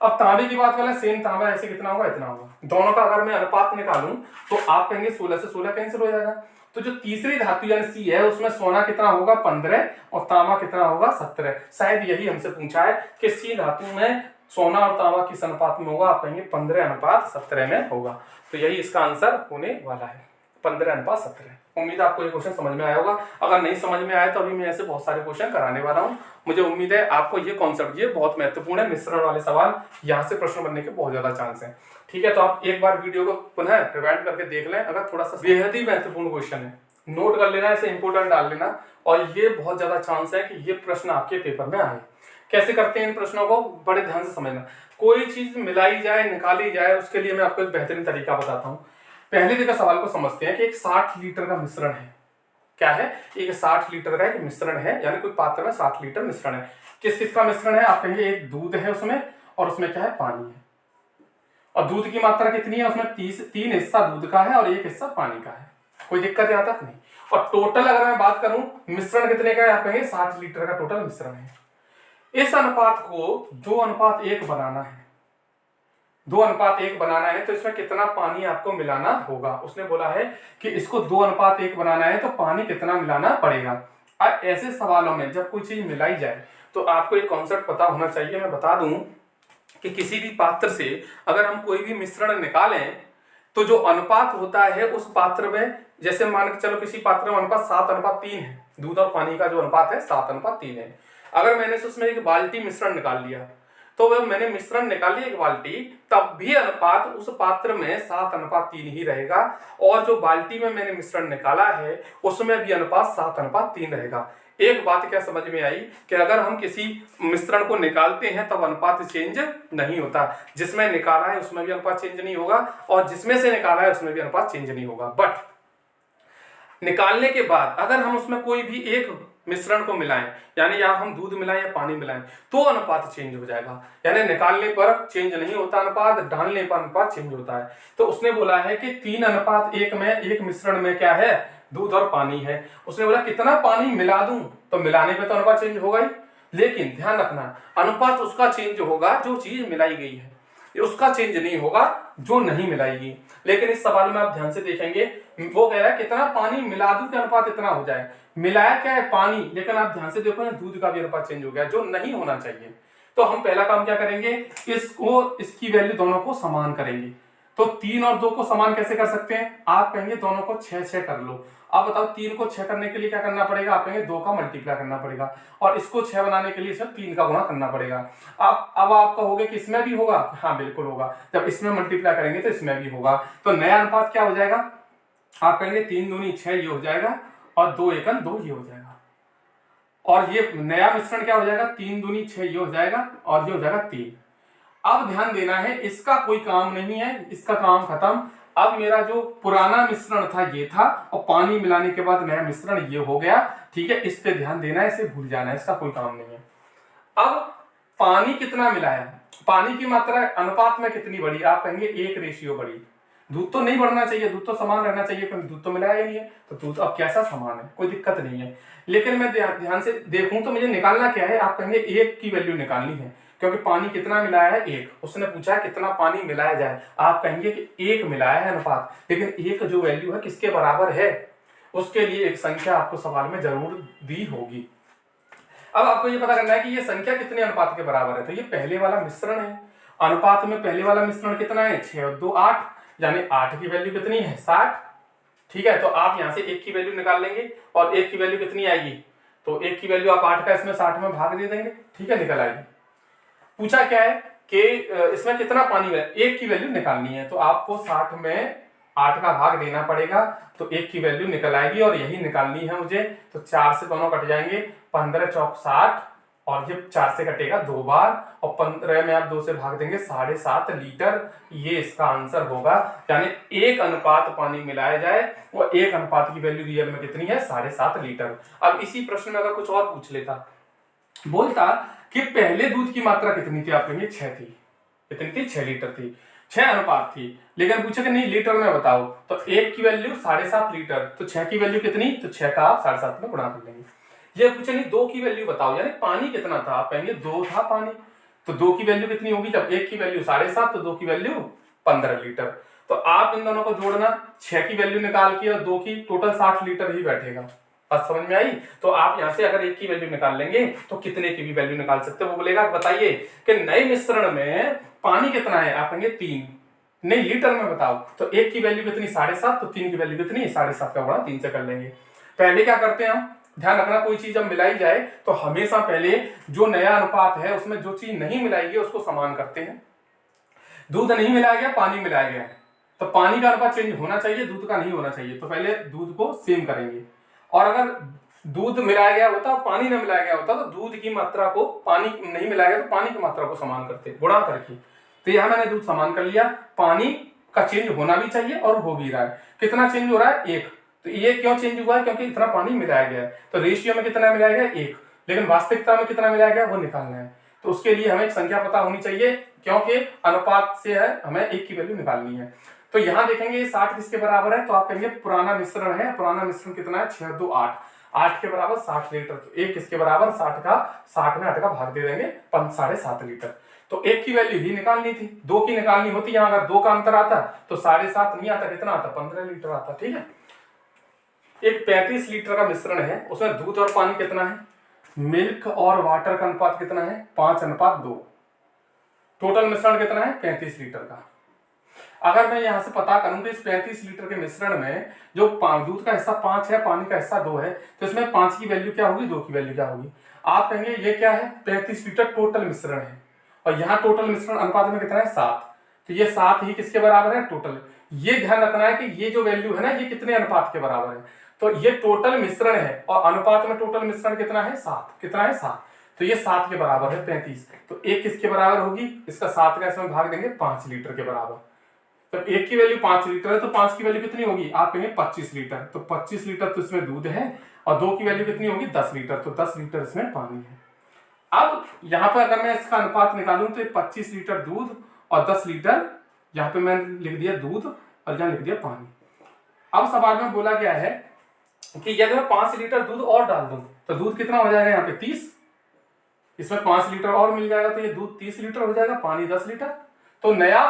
अब तांबे की बात करें, सेम तांबा ऐसे कितना होगा, इतना होगा। दोनों का अगर मैं अनुपात निकालूं तो आप कहेंगे 16 से 16 कैंसिल हो जाएगा, तो जो तीसरी धातु यानी सी है उसमें सोना कितना होगा 15 और तांबा कितना होगा 17। शायद यही हमसे पूछा है कि सी धातु में सोना और तांबा किस अनुपात में होगा, आप कहेंगे 15:17 में होगा। तो यही इसका आंसर होने वाला है 15:17। उम्मीद है आपको ये क्वेश्चन समझ में आया होगा, अगर नहीं समझ में आया तो अभी मैं ऐसे बहुत सारे क्वेश्चन कराने वाला हूँ। मुझे उम्मीद है आपको ये कॉन्सेप्ट ये बहुत महत्वपूर्ण है, मिश्रण वाले सवाल यहाँ से प्रश्न बनने के बहुत ज्यादा चांस है, ठीक है। तो आप एक बार वीडियो को पुनः रिवाइंड करके देख लें, अगर थोड़ा सा बेहद ही महत्वपूर्ण क्वेश्चन है, नोट कर लेना, ऐसे इंपोर्टेंट डाल लेना और ये बहुत ज्यादा चांस है कि ये प्रश्न आपके पेपर में आए। कैसे करते हैं इन प्रश्नों को, बड़े ध्यान से समझना। कोई चीज मिलाई जाए निकाली जाए उसके लिए मैं आपको एक बेहतरीन तरीका बताता हूँ। पहले देखो सवाल को समझते हैं कि एक 60 लीटर का मिश्रण है, क्या है, एक 60 लीटर का एक मिश्रण है, यानी कोई पात्र में 60 लीटर मिश्रण है। किस किस का मिश्रण है, आप कहेंगे एक दूध है उसमें और उसमें क्या है पानी है, और दूध की मात्रा कितनी है उसमें 3 हिस्सा दूध का है और 1 हिस्सा पानी का है, कोई दिक्कत यहाँ तक नहीं। और टोटल अगर मैं बात करूं मिश्रण कितने का है, आप कहेंगे 60 लीटर का टोटल मिश्रण है। इस अनुपात को 2:1 बनाना है, 2:1 बनाना है तो इसमें कितना पानी आपको मिलाना होगा। उसने बोला है कि इसको 2:1 बनाना है तो पानी कितना मिलाना पड़ेगा। अब ऐसे सवालों में जब कोई चीज मिलाई जाए तो आपको एक कॉन्सेप्ट पता होना चाहिए। मैं बता दूं कि किसी भी पात्र से अगर हम कोई भी मिश्रण निकालें तो जो अनुपात होता है उस पात्र में, जैसे मान के चलो किसी पात्र में अनुपात 7:3 है, दूध और पानी का जो अनुपात है 7:3 है। अगर मैंने उसमें एक बाल्टी मिश्रण निकाल लिया तो वह मैंने मिश्रण निकाली एक बाल्टी, तब भी अनुपात उस पात्र में 7:3 ही रहेगा, और जो बाल्टी में मैंने मिश्रण निकाला है उसमें भी अनुपात 7:3 रहेगा। एक बात क्या समझ में आई कि अगर हम किसी मिश्रण को निकालते हैं तब अनुपात चेंज नहीं होता, जिसमें निकाला है उसमें भी अनुपात चेंज नहीं होगा और जिसमें से निकाला है उसमें भी अनुपात चेंज नहीं होगा। बट निकालने के बाद अगर हम उसमें कोई भी एक मिश्रण को मिलाएं, यानी यहाँ हम दूध मिलाएं या पानी मिलाएं, तो अनुपात चेंज हो जाएगा। यानी निकालने पर चेंज नहीं होता अनुपात, डालने पर अनुपात चेंज होता है। तो उसने बोला है कि 3:1 में एक मिश्रण में क्या है, दूध और पानी है। उसने बोला कितना पानी मिला दूं, तो मिलाने पे तो अनुपात चेंज होगा ही, लेकिन ध्यान रखना अनुपात उसका चेंज होगा जो चीज मिलाई गई है, उसका चेंज नहीं होगा जो नहीं मिलाएगी। लेकिन इस सवाल में आप ध्यान से देखेंगे वो कह रहा है कितना पानी मिला दूं कि अनुपात इतना हो जाए। मिलाया क्या है पानी, लेकिन आप ध्यान से देखो दूध का भी अनुपात चेंज हो गया जो नहीं होना चाहिए। तो हम पहला काम क्या करेंगे, इसको इसकी वैल्यू दोनों को समान करेंगे। तो 3 और 2 को समान कैसे कर सकते हैं, आप कहेंगे दोनों को 6 कर लो। आप बताओ 3 को 6 करने के लिए क्या करना पड़ेगा, आप कहेंगे 2 का मल्टीप्लाई करना पड़ेगा, और इसको 6 बनाने के लिए इसमें 3 का गुणा करना पड़ेगा। अब आप कहोगे कि इसमें भी होगा, हाँ बिल्कुल होगा, जब इसमें मल्टीप्लाई करेंगे तो इसमें भी होगा। तो नया अनुपात क्या हो जाएगा, आप कहेंगे 3 दूनी 6 ये हो जाएगा और 2 एकम 2 ये हो जाएगा, और ये नया मिश्रण क्या हो जाएगा 3 दूनी 6 ये हो जाएगा और ये हो जाएगा 3। अब ध्यान देना है इसका कोई काम नहीं है, इसका काम खत्म। अब मेरा जो पुराना मिश्रण था ये था और पानी मिलाने के बाद नया मिश्रण ये हो गया, ठीक है। इस पे ध्यान देना है, इसे भूल जाना है, इसका कोई काम नहीं है। अब पानी कितना मिलाया, पानी की मात्रा अनुपात में कितनी बढ़ी, आप कहेंगे 1 रेशियो बढ़ी। दूध तो नहीं बढ़ना चाहिए, दूध तो समान रहना चाहिए, क्योंकि दूध तो मिलाया ही नहीं है, तो दूध अब कैसा समान है, कोई दिक्कत नहीं है। लेकिन मैं ध्यान से देखूं तो मुझे निकालना क्या है, आप कहेंगे एक की वैल्यू निकालनी है, क्योंकि पानी कितना मिलाया है, एक। उसने पूछा है कितना पानी मिलाया जाए, आप कहेंगे कि एक मिलाया है अनुपात, लेकिन एक जो वैल्यू है किसके बराबर है, उसके लिए एक संख्या आपको सवाल में जरूर दी होगी। अब आपको ये पता करना है कि ये संख्या कितने अनुपात के बराबर है, तो ये पहले वाला मिश्रण है। अनुपात में पहले वाला मिश्रण कितना है, 6 और 2 8, यानी 8 की वैल्यू कितनी है, 60। ठीक है, तो आप यहां से 1 की वैल्यू निकाल लेंगे, और 1 की वैल्यू कितनी आएगी, तो 1 की वैल्यू आप 8 का इसमें 60 में भाग दे देंगे। ठीक है, निकल आएगी। पूछा क्या है कि इसमें कितना पानी है, 1 की वैल्यू निकालनी है, तो आपको 60 में 8 का भाग देना पड़ेगा, तो 1 की वैल्यू निकल आएगी, और यही निकालनी है मुझे। तो 4 से दोनों कट जाएंगे, 15 चौक 60, और ये 4 से कटेगा 2 बार, और 15 में आप 2 से भाग देंगे, 7.5 लीटर। ये इसका आंसर होगा, यानी 1 अनुपात पानी मिलाया जाए और 1 अनुपात की वैल्यू रियल में कितनी है, 7.5 लीटर। अब इसी प्रश्न में अगर कुछ और पूछ लेता, बोलता कि पहले दूध की मात्रा कितनी थी, आप कहेंगे 6 थी। कितनी थी, 6 लीटर थी, 6 अनुपात थी। लेकिन पूछे कि नहीं लीटर में बताओ, तो 1 की वैल्यू 7.5 लीटर, तो 6 की वैल्यू कितनी, तो 6 का आप 7.5 में गुणा कर लेंगे। ये पूछे नहीं 2 की वैल्यू बताओ, यानी पानी कितना था, आप कहेंगे 2 था पानी, तो 2 की वैल्यू कितनी होगी, जब 1 की वैल्यू 7.5 तो 2 की वैल्यू 15 लीटर। तो आप इन दोनों को जोड़ना, 6 की वैल्यू निकाल के और 2 की, टोटल 60 लीटर ही बैठेगा। बात समझ में आई। तो आप यहां से अगर 1 की वैल्यू निकाल लेंगे तो कितने की भी वैल्यू निकाल सकते हो। वो बोलेगा बताइए कि नए मिश्रण में पानी कितना है, आप कहेंगे 3, नहीं लीटर में बताओ, तो 1 की वैल्यू कितनी 7.5, तो 3 की वैल्यू कितनी 7.5 का गुणा 3 से कर लेंगे। पहले क्या करते हैं हम, ध्यान रखना, कोई चीज जब मिलाई जाए तो हमेशा पहले जो नया अनुपात है उसमें जो चीज नहीं मिलाई गई उसको समान करते हैं। दूध नहीं मिलाया गया, पानी मिलाया गया, तो पानी का अनुपात चेंज होना चाहिए, दूध का नहीं होना चाहिए, तो पहले दूध को सेम करेंगे। और अगर दूध मिलाया गया होता, पानी न मिलाया गया होता, तो दूध की मात्रा को, पानी नहीं मिलाया गया तो पानी की मात्रा को समान करते, गुणा करके। तो यहां मैंने दूध समान कर लिया, पानी का चेंज होना भी चाहिए और हो भी रहा है। कितना चेंज हो रहा है, 1। तो ये क्यों चेंज हुआ है, क्योंकि इतना पानी मिलाया गया है, तो रेशियो में कितना मिलाया गया, 1, लेकिन वास्तविकता में कितना मिलाया गया वो निकालना है। तो उसके लिए हमें एक संख्या पता होनी चाहिए, क्योंकि अनुपात से है, हमें 1 की वैल्यू निकालनी है। तो यहाँ देखेंगे 60 किसके बराबर है, तो आप कहेंगे पुराना मिश्रण है। पुराना मिश्रण कितना है, 6 2 8, 8 के बराबर 60 लीटर, तो 1 किसके बराबर, 60 का 60 में 8 का भाग दे देंगे, 7.5 लीटर। तो 1 की वैल्यू ही निकालनी थी, 2 की निकालनी होती, यहाँ अगर 2 का अंतर आता तो 7.5 नहीं आता, कितना आता, 15 लीटर आता। ठीक है, एक 35 लीटर का मिश्रण है, उसमें दूध और पानी कितना है, मिल्क और वाटर का अनुपात कितना है, 5:2। टोटल मिश्रण कितना है, 35 लीटर का। अगर मैं यहां से पता करूं तो इस 35 लीटर के मिश्रण में जो दूध का हिस्सा 5 है, पानी का हिस्सा 2 है, तो इसमें 5 की वैल्यू क्या होगी, 2 की वैल्यू क्या होगी। आप कहेंगे ये क्या है, 35 लीटर टोटल मिश्रण है, और यहाँ टोटल मिश्रण अनुपात में कितना है, 7, तो ये 7 ही किसके बराबर है, टोटल। ये ध्यान रखना है कि ये जो वैल्यू है ना, ये कितने अनुपात के बराबर है, तो ये टोटल मिश्रण है, और अनुपात में टोटल मिश्रण कितना है, 7, कितना है 7, तो ये 7 के बराबर है 35। तो 1 किसके बराबर होगी, इसका 7 का इसमें भाग देंगे, 5 लीटर के बराबर। तो 1 की वैल्यू 5 लीटर है, तो 5 की वैल्यू कितनी होगी, आप कहेंगे 25 लीटर, तो 25 लीटर तो इसमें दूध है, और 2 की वैल्यू कितनी होगी, 10 लीटर, तो 10 लीटर इसमें पानी है। अब यहाँ पर अगर मैं इसका अनुपात निकालूं तो 25 लीटर दूध और 10 लीटर, यहाँ पे मैंने लिख दिया दूध और यहाँ लिख दिया पानी। अब सवाल में बोला गया है कि यदि मैं 5 लीटर दूध और डाल दूं तो दूध कितना हो जाएगा, यहाँ पे 30, इसमें 5 लीटर और मिल जाएगा, तो ये दूध 30 लीटर हो जाएगा, पानी 10 लीटर। तो नया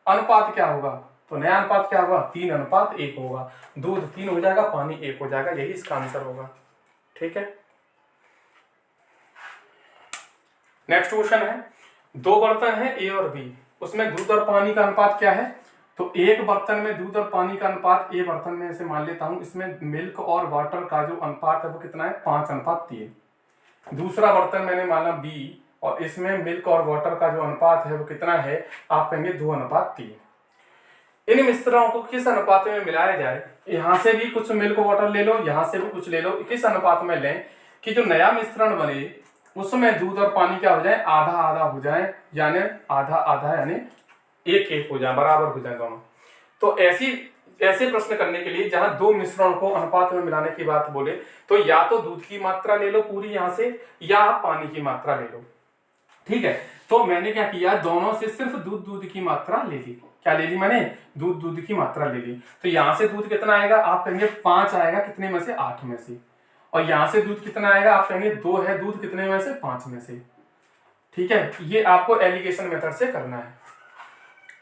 अनुपात क्या होगा, तो नया अनुपात क्या होगा, 3:1 होगा, दूध 3 हो जाएगा, पानी 1 हो जाएगा, यही इसका आंसर होगा। ठीक है, नेक्स्ट क्वेश्चन है, 2 बर्तन है ए और बी, उसमें दूध और पानी का अनुपात क्या है, तो एक बर्तन में दूध और पानी का अनुपात, ए बर्तन में इसे मान लेता हूं, इसमें मिल्क और वाटर का जो अनुपात है वो कितना है, 5:3। दूसरा बर्तन मैंने माना बी, और इसमें मिल्क और वाटर का जो अनुपात है वो कितना है, आप कहेंगे 2:3। इन मिश्रणों को किस अनुपात में मिलाया जाए, यहां से भी कुछ मिल्क वाटर ले लो, यहां से भी कुछ ले लो, किस अनुपात में लें कि जो नया मिश्रण बने उसमें दूध और पानी क्या हो जाए, आधा आधा हो जाए, यानी आधा आधा यानी 1:1 हो जाए, बराबर हो जाए दोनों। तो ऐसे प्रश्न करने के लिए जहां 2 मिश्रण को अनुपात में मिलाने की बात बोले, तो या तो दूध की मात्रा ले लो पूरी यहां से, या पानी की मात्रा ले लो। ठीक है, तो मैंने क्या किया, दोनों से सिर्फ दूध की मात्रा ले ली। क्या ले ली मैंने, दूध की मात्रा ले ली। तो यहां से दूध कितना आएगा, आप कहेंगे 5 आएगा, कितने में से, 8 में से। और यहां से दूध कितना आएगा, आप कहेंगे 2 है दूध, कितने में से, 5 में से। ठीक है, ये आपको एलिगेशन मेथड से करना है।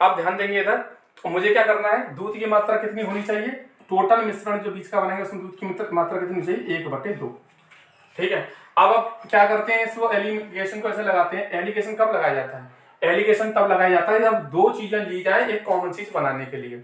अब ध्यान देंगे इधर, तो मुझे क्या करना है, दूध की मात्रा कितनी होनी चाहिए, टोटल मिश्रण जो बीच का बनाएंगे उसमें दूध की मात्रा कितनी चाहिए, 1/2। ठीक है, अब क्या करते हैं, इसको एलिगेशन को ऐसे लगाते हैं। एलिगेशन कब लगाया जाता है, एलिगेशन तब लगाया जाता है जब दो चीजें ली जाए एक कॉमन चीज बनाने के लिए।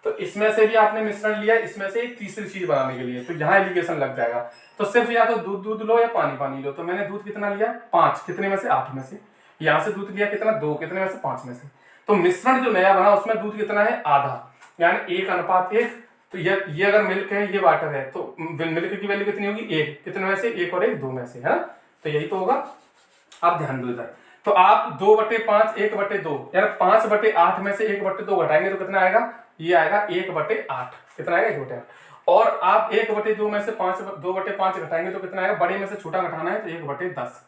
तो इसमें से भी आपने मिश्रण लिया, इसमें से एक तीसरी चीज बनाने के लिए, तो यहाँ एलिगेशन लग जाएगा। तो सिर्फ या तो दूध लो या पानी लो। तो मैंने दूध कितना लिया, 5, कितने में से, 8 में से। यहाँ से दूध लिया कितना, 2, कितने में से, 5 में से। तो मिश्रण जो नया बना उसमें दूध कितना है, आधा, यानी 1:1। तो ये अगर मिल्क है, ये वाटर है, तो मिल्क की वैल्यू कितनी होगी, 1, कितने में से, 1 और 1, 2 में से, है ना। तो यही तो होगा। आप ध्यान दो इधर, तो आप 2/5 1/2, यानी 5/8 में से 1/2 घटाएंगे तो कितना आएगा, ये आएगा 1/8। कितना आएगा, 1/8। और आप 1/2 में से 2/5 घटाएंगे तो कितना आएगा, बड़े में से छोटा घटाना है तो 1/10।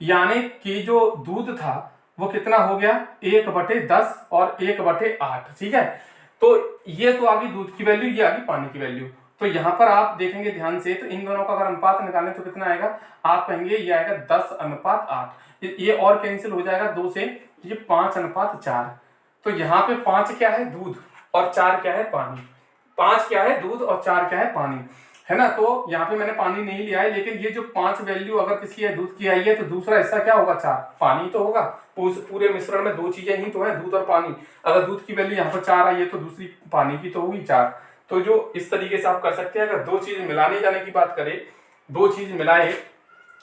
यानी कि जो दूध था वो कितना हो गया, 1/10 और 1/8। ठीक है, तो ये तो आ गई दूध की वैल्यू, ये आ गई पानी की वैल्यू। तो यहाँ पर आप देखेंगे ध्यान से, तो इन दोनों का अगर अनुपात निकालें तो कितना आएगा, आप कहेंगे ये आएगा 10:8। ये और कैंसिल हो जाएगा 2 से, ये 5:4। तो यहाँ पे 5 क्या है, दूध, और 4 क्या है, पानी। 5 क्या है, दूध, और 4 क्या है, पानी, है ना। तो यहाँ पे मैंने पानी नहीं लिया है, लेकिन ये जो 5 वैल्यू अगर किसी है दूध की आई है तो दूसरा हिस्सा क्या होगा, 4 पानी तो होगा। उस पूरे मिश्रण में 2 चीजें ही तो है, दूध और पानी। अगर दूध की वैल्यू यहाँ पर 4 आई है तो दूसरी पानी की तो होगी 4। तो जो इस तरीके से आप कर सकते हैं, अगर 2 चीज मिलाने जाने की बात करें, 2 चीज मिलाए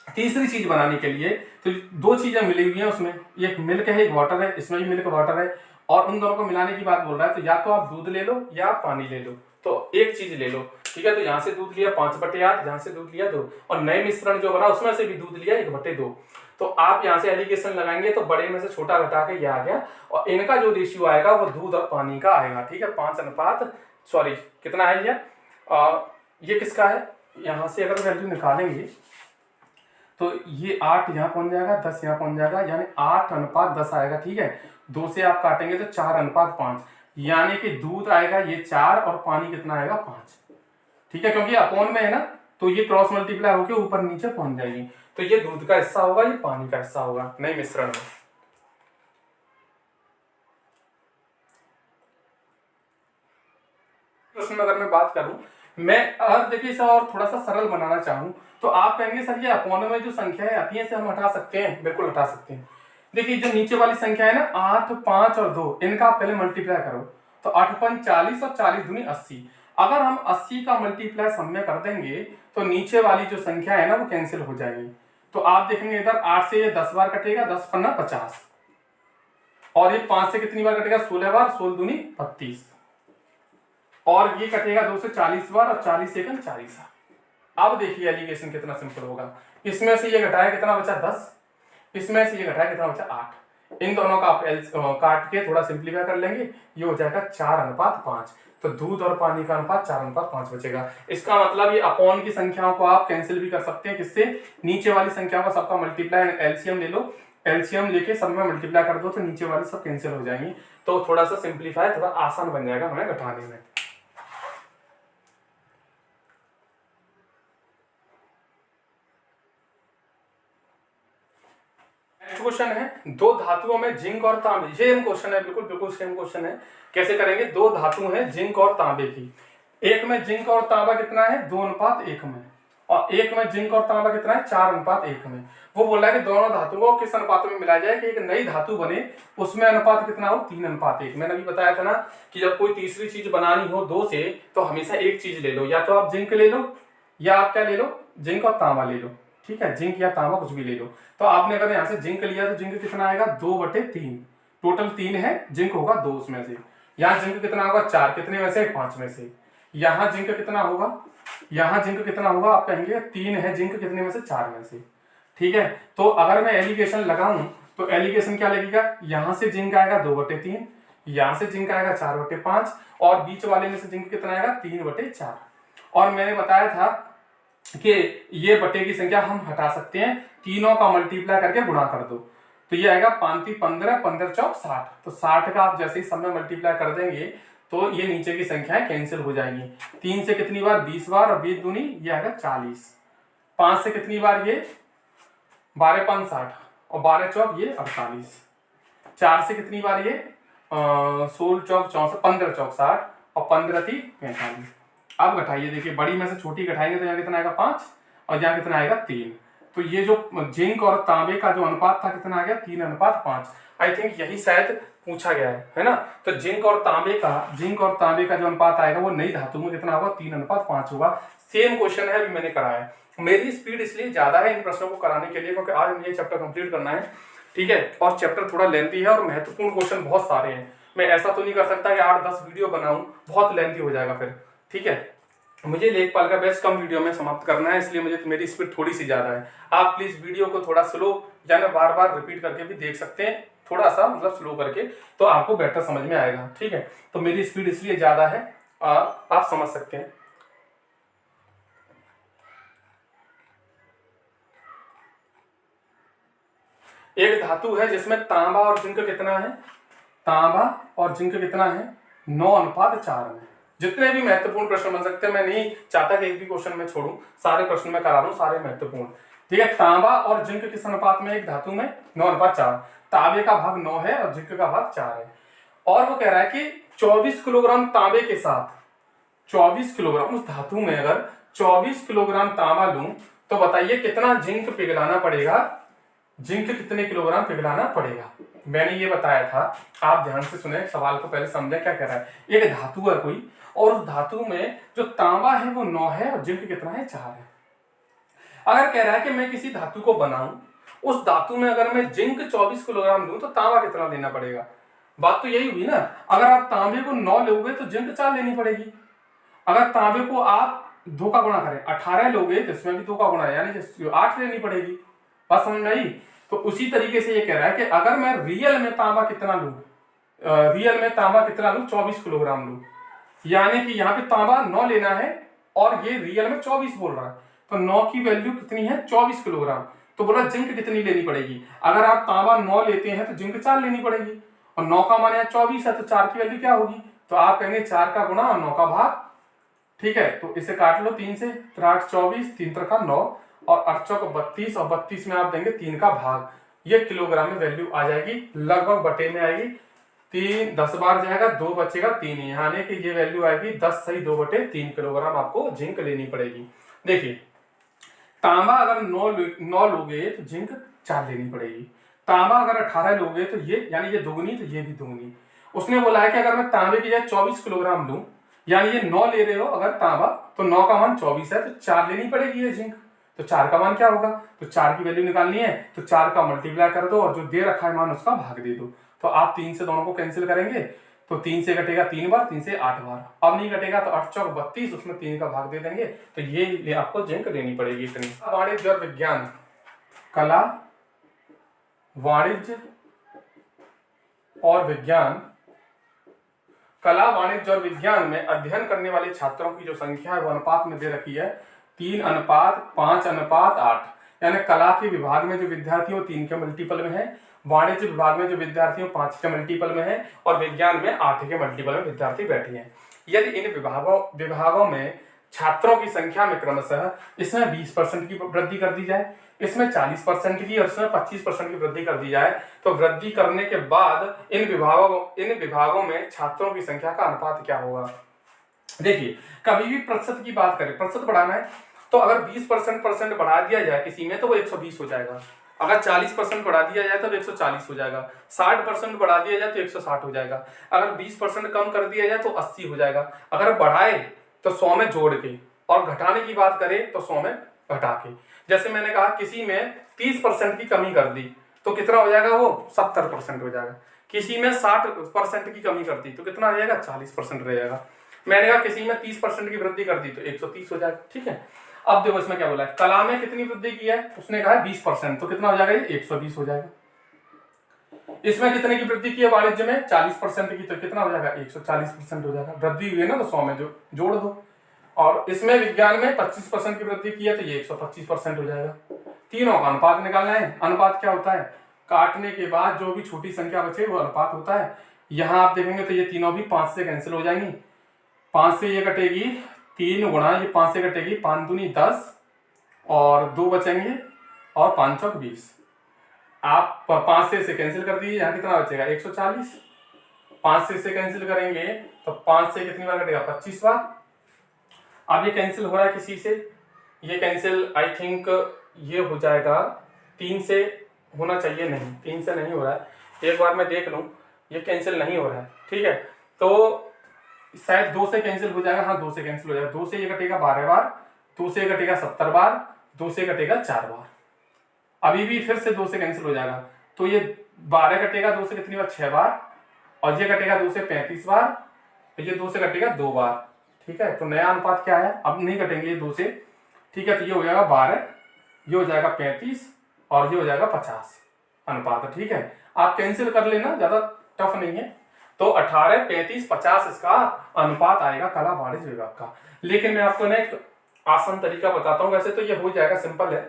तीसरी चीज बनाने के लिए, तो 2 चीजें मिली हुई हैं उसमें, एक मिल्क है एक वाटर है, इसमें भी मिल्क वाटर है, और उन दोनों को मिलाने की बात बोल रहा है। तो या तो आप दूध ले लो या पानी ले लो, तो एक चीज ले लो। ठीक है, तो यहाँ से दूध लिया 5/8, यहाँ से दूध लिया 2, और नए मिश्रण जो बना उसमें से भी दूध लिया 1/2। तो आप यहाँ से एलिगेशन लगाएंगे तो बड़े में से छोटा घटा के ये आ गया, और इनका जो रेशियो आएगा वो दूध और पानी का आएगा। ठीक है, 5 सॉरी कितना है ये किसका है, यहाँ से अगर वैल्यू निकालेंगे तो ये 8 यहाँ पहुंच जाएगा, 10 यहाँ पहुंच जाएगा, यानी 8:10 आएगा। ठीक है, 2 से आप काटेंगे तो 4:5, यानी कि दूध आएगा ये 4 और पानी कितना आएगा, 5। ठीक है, क्योंकि अपॉन में है ना, तो ये क्रॉस मल्टीप्लाई होकर ऊपर नीचे पहुंच जाएगी। तो ये दूध का हिस्सा होगा, ये पानी का हिस्सा होगा नए मिश्रण में। प्रश्न अगर मैं बात करूं, मैं अगर देखिए इसे और थोड़ा सा सरल बनाना चाहूं, तो आप कहेंगे सर ये अपॉन में जो संख्याएं आती हैं इसे हम हटा सकते हैं। बिल्कुल हटा सकते हैं। देखिए जो नीचे वाली संख्या है ना, 8, 5 और 2, इनका आप पहले मल्टीप्लाई करो, तो 8×5 40 और 40×2 80। अगर हम 80 का मल्टीप्लाई सब में कर देंगे तो नीचे वाली जो संख्या है ना वो कैंसिल हो जाएगी। तो आप देखेंगे इधर 8 से ये 10 बार कटेगा, 10×5 50, और ये 5 से कितनी बार कटेगा, 16 बार, 16×2 32, और ये कटेगा 2 से 40 बार, और 40 से 40। अब देखिए एलिगेशन कितना सिंपल होगा, इसमें से ये घटाया कितना बचा, 10, इसमें से ये घटाया कितना बचा, 8। इन दोनों का आप काट के थोड़ा सिंप्लीफाई कर लेंगे, ये हो जाएगा 4:5। तो दूध और पानी का अनुपात 4:5 बचेगा। इसका मतलब ये अपॉन की संख्याओं को आप कैंसिल भी कर सकते हैं, किससे, नीचे वाली संख्याओं का सबका मल्टीप्लाई एलसीएम ले लो, एलसीएम लेके सब में मल्टीप्लाई कर दो तो नीचे वाली सब कैंसिल हो जाएंगी। तो थोड़ा सा सिंप्लीफाई थोड़ा आसान बन जाएगा हमें घटाने में। क्वेश्चन है, 2 धातुओं में जिंक और तांबे, सेम क्वेश्चन है, बिल्कुल सेम क्वेश्चन है। कैसे करेंगे, 2 धातु हैं जिंक और तांबे की, एक में जिंक और तांबा कितना है, 2:1 में, और एक में जिंक और तांबा कितना है, 4:1 में। वो बोल रहा है कि दोनों धातुओं को किस अनुपात में मिलाया जाए कि एक नई धातु बने, उसमें अनुपात कितना हो, 3:1। मैंने अभी बताया था ना कि जब कोई तीसरी चीज बनानी हो 2 से, तो हमेशा एक चीज ले लो, या तो आप जिंक ले लो या आप क्या ले लो, जिंक और तांबा ले लो। ठीक है, जिंक या तांबा कुछ भी ले लो। तो आपने अगर यहाँ से जिंक लिया तो जिंक कितना आएगा, 2/3, टोटल 3 है, जिंक होगा 2 उसमें से। यहाँ जिंक कितना होगा, 4, कितने में से, 5 में से। यहाँ जिंक कितना होगा, यहाँ जिंक कितना होगा, आप कहेंगे 3 है जिंक, कितने में से, 4 में से। ठीक है, तो अगर मैं एलिगेशन लगाऊं तो एलिगेशन क्या लगेगा, यहाँ से जिंक आएगा 2/3, यहाँ से जिंक आएगा 4/5, और बीच वाले में से जिंक कितना आएगा, 3/4। और मैंने बताया था कि ये बटे की संख्या हम हटा सकते हैं, तीनों का मल्टीप्लाई करके गुणा कर दो। तो ये आएगा 5 15, 15 चौक 60। तो 60 का आप जैसे ही सब में मल्टीप्लाई कर देंगे तो ये नीचे की संख्याएं कैंसिल हो जाएंगी। 3 से कितनी बार 20 बार और 20 दूनी ये आएगा 40। 5 से कितनी बार ये 12 5 60 और 12 चौक ये 48। 4 से कितनी बार ये 16 चौक 64, 15 चौक 60 और 15 थी 45। अब घटाइए, देखिए बड़ी में से छोटी घटाएंगे तो यहाँ कितना आएगा 5 और यहाँ कितना आएगा 3। तो ये जो जिंक और तांबे का जो अनुपात था कितना आ गया 3:5। आई थिंक यही शायद पूछा गया है ना। तो जिंक और तांबे का जो अनुपात आएगा वो नई धातु में कितना होगा 3:5 होगा। सेम क्वेश्चन है, अभी मैंने कराया है। मेरी स्पीड इसलिए ज्यादा है इन प्रश्नों को कराने के लिए क्योंकि आज मुझे चैप्टर कंप्लीट करना है, ठीक है। और चैप्टर थोड़ा लेंथी है और महत्वपूर्ण क्वेश्चन बहुत सारे हैं। मैं ऐसा तो नहीं कर सकता कि 8-10 वीडियो बनाऊं, बहुत लेंथी हो जाएगा फिर, ठीक है। मुझे लेखपाल का बैच कम वीडियो में समाप्त करना है, इसलिए मुझे मेरी स्पीड थोड़ी सी ज्यादा है। आप प्लीज वीडियो को थोड़ा स्लो यानी बार बार रिपीट करके भी देख सकते हैं, थोड़ा सा मतलब स्लो करके, तो आपको बेटर समझ में आएगा, ठीक है। तो मेरी स्पीड इसलिए ज्यादा है, आप समझ सकते हैं। एक धातु है जिसमें तांबा और जिंक कितना है, तांबा और जिंक कितना है 9:4 में। जितने भी महत्वपूर्ण प्रश्न बन सकते हैं, मैं नहीं चाहता कि एक भी क्वेश्चन में छोड़ूं, सारे प्रश्न में करा रहा हूं, सारे महत्वपूर्ण, ठीक है। तांबा और जिंक किस अनुपात में, एक धातु में 9:4। तांबे का भाग 9 है और जिंक का भाग 4 है। और वो कह रहा है कि 24 किलोग्राम तांबे के साथ 24 किलोग्राम, उस धातु में अगर 24 किलोग्राम तांबा लूं तो बताइए कितना जिंक पिघलाना पड़ेगा, जिंक कितने किलोग्राम पिघलाना पड़ेगा। मैंने ये बताया था, आप ध्यान से सुने, सवाल को पहले समझें क्या कह रहा है। एक धातु है कोई और उस धातु में जो तांबा है वो 9 है और जिंक कितना है 4 है। अगर कह रहा है कि मैं किसी धातु को बनाऊं, उस धातु में अगर मैं जिंक 24 किलोग्राम लूं तो तांबा कितना लेना पड़ेगा। बात तो यही हुई ना, अगर आप तांबे को 9 लोगे तो जिंक 4 लेनी पड़ेगी। अगर तांबे को आप 2 का गुणा करें 18 लोगे तो इसमें भी 2 का गुणा यानी 8 लेनी पड़ेगी। बात समझ में आई। तो उसी तरीके से ये कह रहा है कि अगर मैं रियल में तांबा कितना लूं, 24 किलोग्राम लूं, यानी कि यहाँ पे तांबा 9 लेना है और ये रियल में 24 बोल रहा है, तो 9 की वैल्यू कितनी है 24 किलोग्राम। तो बोला जिंक कितनी लेनी पड़ेगी। अगर आप तांबा 9 लेते हैं तो जिंक 4 लेनी पड़ेगी और 9 का मान यहाँ 24 है, तो 4 की वैल्यू क्या होगी, तो आप कहेंगे 4 का गुणा और 9 का भाग, ठीक है। तो इसे काट लो 3 से, 8 24, 3 3 9 और 8 चौक 32 और 32 में आप देंगे 3 का भाग। ये किलोग्राम में वैल्यू आ जाएगी, लगभग बटे में आएगी। 3 10 बार जाएगा, 2 बचेगा 3, यानी कि ये वैल्यू आएगी 10 सही 2/3 किलोग्राम आपको जिंक लेनी पड़ेगी। देखिए तांबा अगर 9 लोगे तो जिंक 4 लेनी पड़ेगी। तांबा अगर 18 लोगे तो ये यानी ये दुगनी, तो ये भी दुगनी। उसने बोला है कि अगर मैं तांबे की जगह 24 किलोग्राम लूं, यानी ये 9 ले रहे हो अगर तांबा, तो 9 का मान 24 है, तो 4 लेनी पड़ेगी ये जिंक। तो 4 का मान क्या होगा, तो 4 की वैल्यू निकालनी है, तो 4 का मल्टीप्लाई कर दो और जो दे रखा है मान उसका भाग दे दो। तो आप 3 से दोनों को कैंसिल करेंगे तो 3 से कटेगा 3 बार, 3 से 8 बार। अब नहीं कटेगा तो 8 चौक 32, उसमें 3 का भाग दे देंगे, तो ये आपको जिंक लेनी पड़ेगी इतनी। वाणिज्य और विज्ञान, कला, वाणिज्य और विज्ञान, कला वाणिज्य और विज्ञान में अध्ययन करने वाले छात्रों की जो संख्या है वो अनुपात में दे रखी है 3:5:8। यानी कला के विभाग में जो विद्यार्थी वो 3 के मल्टीपल में है, वाणिज्य विभाग में जो विद्यार्थी वो 5 के मल्टीपल में है और विज्ञान में 8 के मल्टीपल में विद्यार्थी बैठे हैं। यदि इन विभागों में छात्रों की संख्या में क्रमशः इसमें 20% की वृद्धि कर दी जाए, इसमें 40% की और इसमें 25% की वृद्धि कर दी जाए, तो वृद्धि करने के बाद इन विभागों में छात्रों की संख्या का अनुपात क्या होगा। देखिए कभी भी प्रतिशत की बात करें, प्रतिशत बढ़ाना है तो अगर 20% बढ़ा दिया जाए किसी में तो वो 120 हो जाएगा, अगर 40% बढ़ा दिया जाए तो 140 हो जाएगा, 60% बढ़ा दिया जाए तो 160 हो जाएगा, अगर 20% कम कर दिया जाए तो 80 हो जाएगा, अगर बढ़ाए तो 100 में जोड़ के और घटाने की बात करें तो 100 में घटा के। जैसे मैंने कहा किसी में 30% की कमी कर दी तो कितना हो जाएगा, वो 70% हो जाएगा। किसी में 60% की कमी कर दी तो कितना हो जाएगा, 40% रह जाएगा। मैंने कहा किसी में 30% की वृद्धि कर दी तो 130 हो जाएगा, ठीक है। अब देखो इसमें क्या बोला है, कला में कितनी वृद्धि की है, उसने कहा 20%, तो कितना हो जाएगा, ये 120 हो जाएगा। इसमें कितने की वृद्धि की है, वाणिज्य में 40% की, तो कितना हो जाएगा, 140% हो जाएगा। वृद्धि हुई है ना तो 100 में जो जोड़ दो। और इसमें विज्ञान में 25% की वृद्धि की है तो ये 125% हो जाएगा। तीनों का अनुपात निकालना है। अनुपात क्या होता है, काटने के बाद जो भी छोटी संख्या बचे वो अनुपात होता है। यहाँ आप देखेंगे तो ये तीनों भी 5 से कैंसिल हो जाएंगी। 5 से ये कटेगी 3 गुणा ये 5 से कटेगी 5 दूनी 10 और 2 बचेंगे और 5 चौक 20। आप 5 से इसे कैंसिल कर दीजिए, यहाँ कितना बचेगा 140। 5 से इसे कैंसिल करेंगे तो 5 से कितनी बार कटेगा 25 बार। अब ये कैंसिल हो रहा है किसी से, ये कैंसिल आई थिंक ये हो जाएगा 3 से होना चाहिए, नहीं 3 से नहीं हो रहा है, एक बार मैं देख लूँ, ये कैंसिल नहीं हो रहा है। ठीक है, तो शायद 2 से कैंसिल हो जाएगा, हाँ 2 से कैंसिल हो जाएगा। 2 से ये कटेगा 12 बार, 2 से कटेगा 70 बार, 2 से कटेगा 4 बार। अभी भी फिर से 2 से कैंसिल हो जाएगा, तो ये 12 कटेगा 2 से कितनी बार 6 बार, और ये कटेगा 2 से 35 बार, तो ये 2 से कटेगा 2 बार। ठीक है, तो नया अनुपात क्या है, अब नहीं कटेंगे ये 2 से। ठीक है, तो ये हो जाएगा 12, ये हो जाएगा 35 और ये हो जाएगा 50 अनुपात। ठीक है, आप कैंसिल कर लेना, ज्यादा टफ नहीं है। तो 18, 35, 50 इसका अनुपात आएगा कला वाणिज्य विभाग का। लेकिन मैं आपको ना एक आसान तरीका बताता हूँ, वैसे तो ये हो जाएगा, सिंपल है,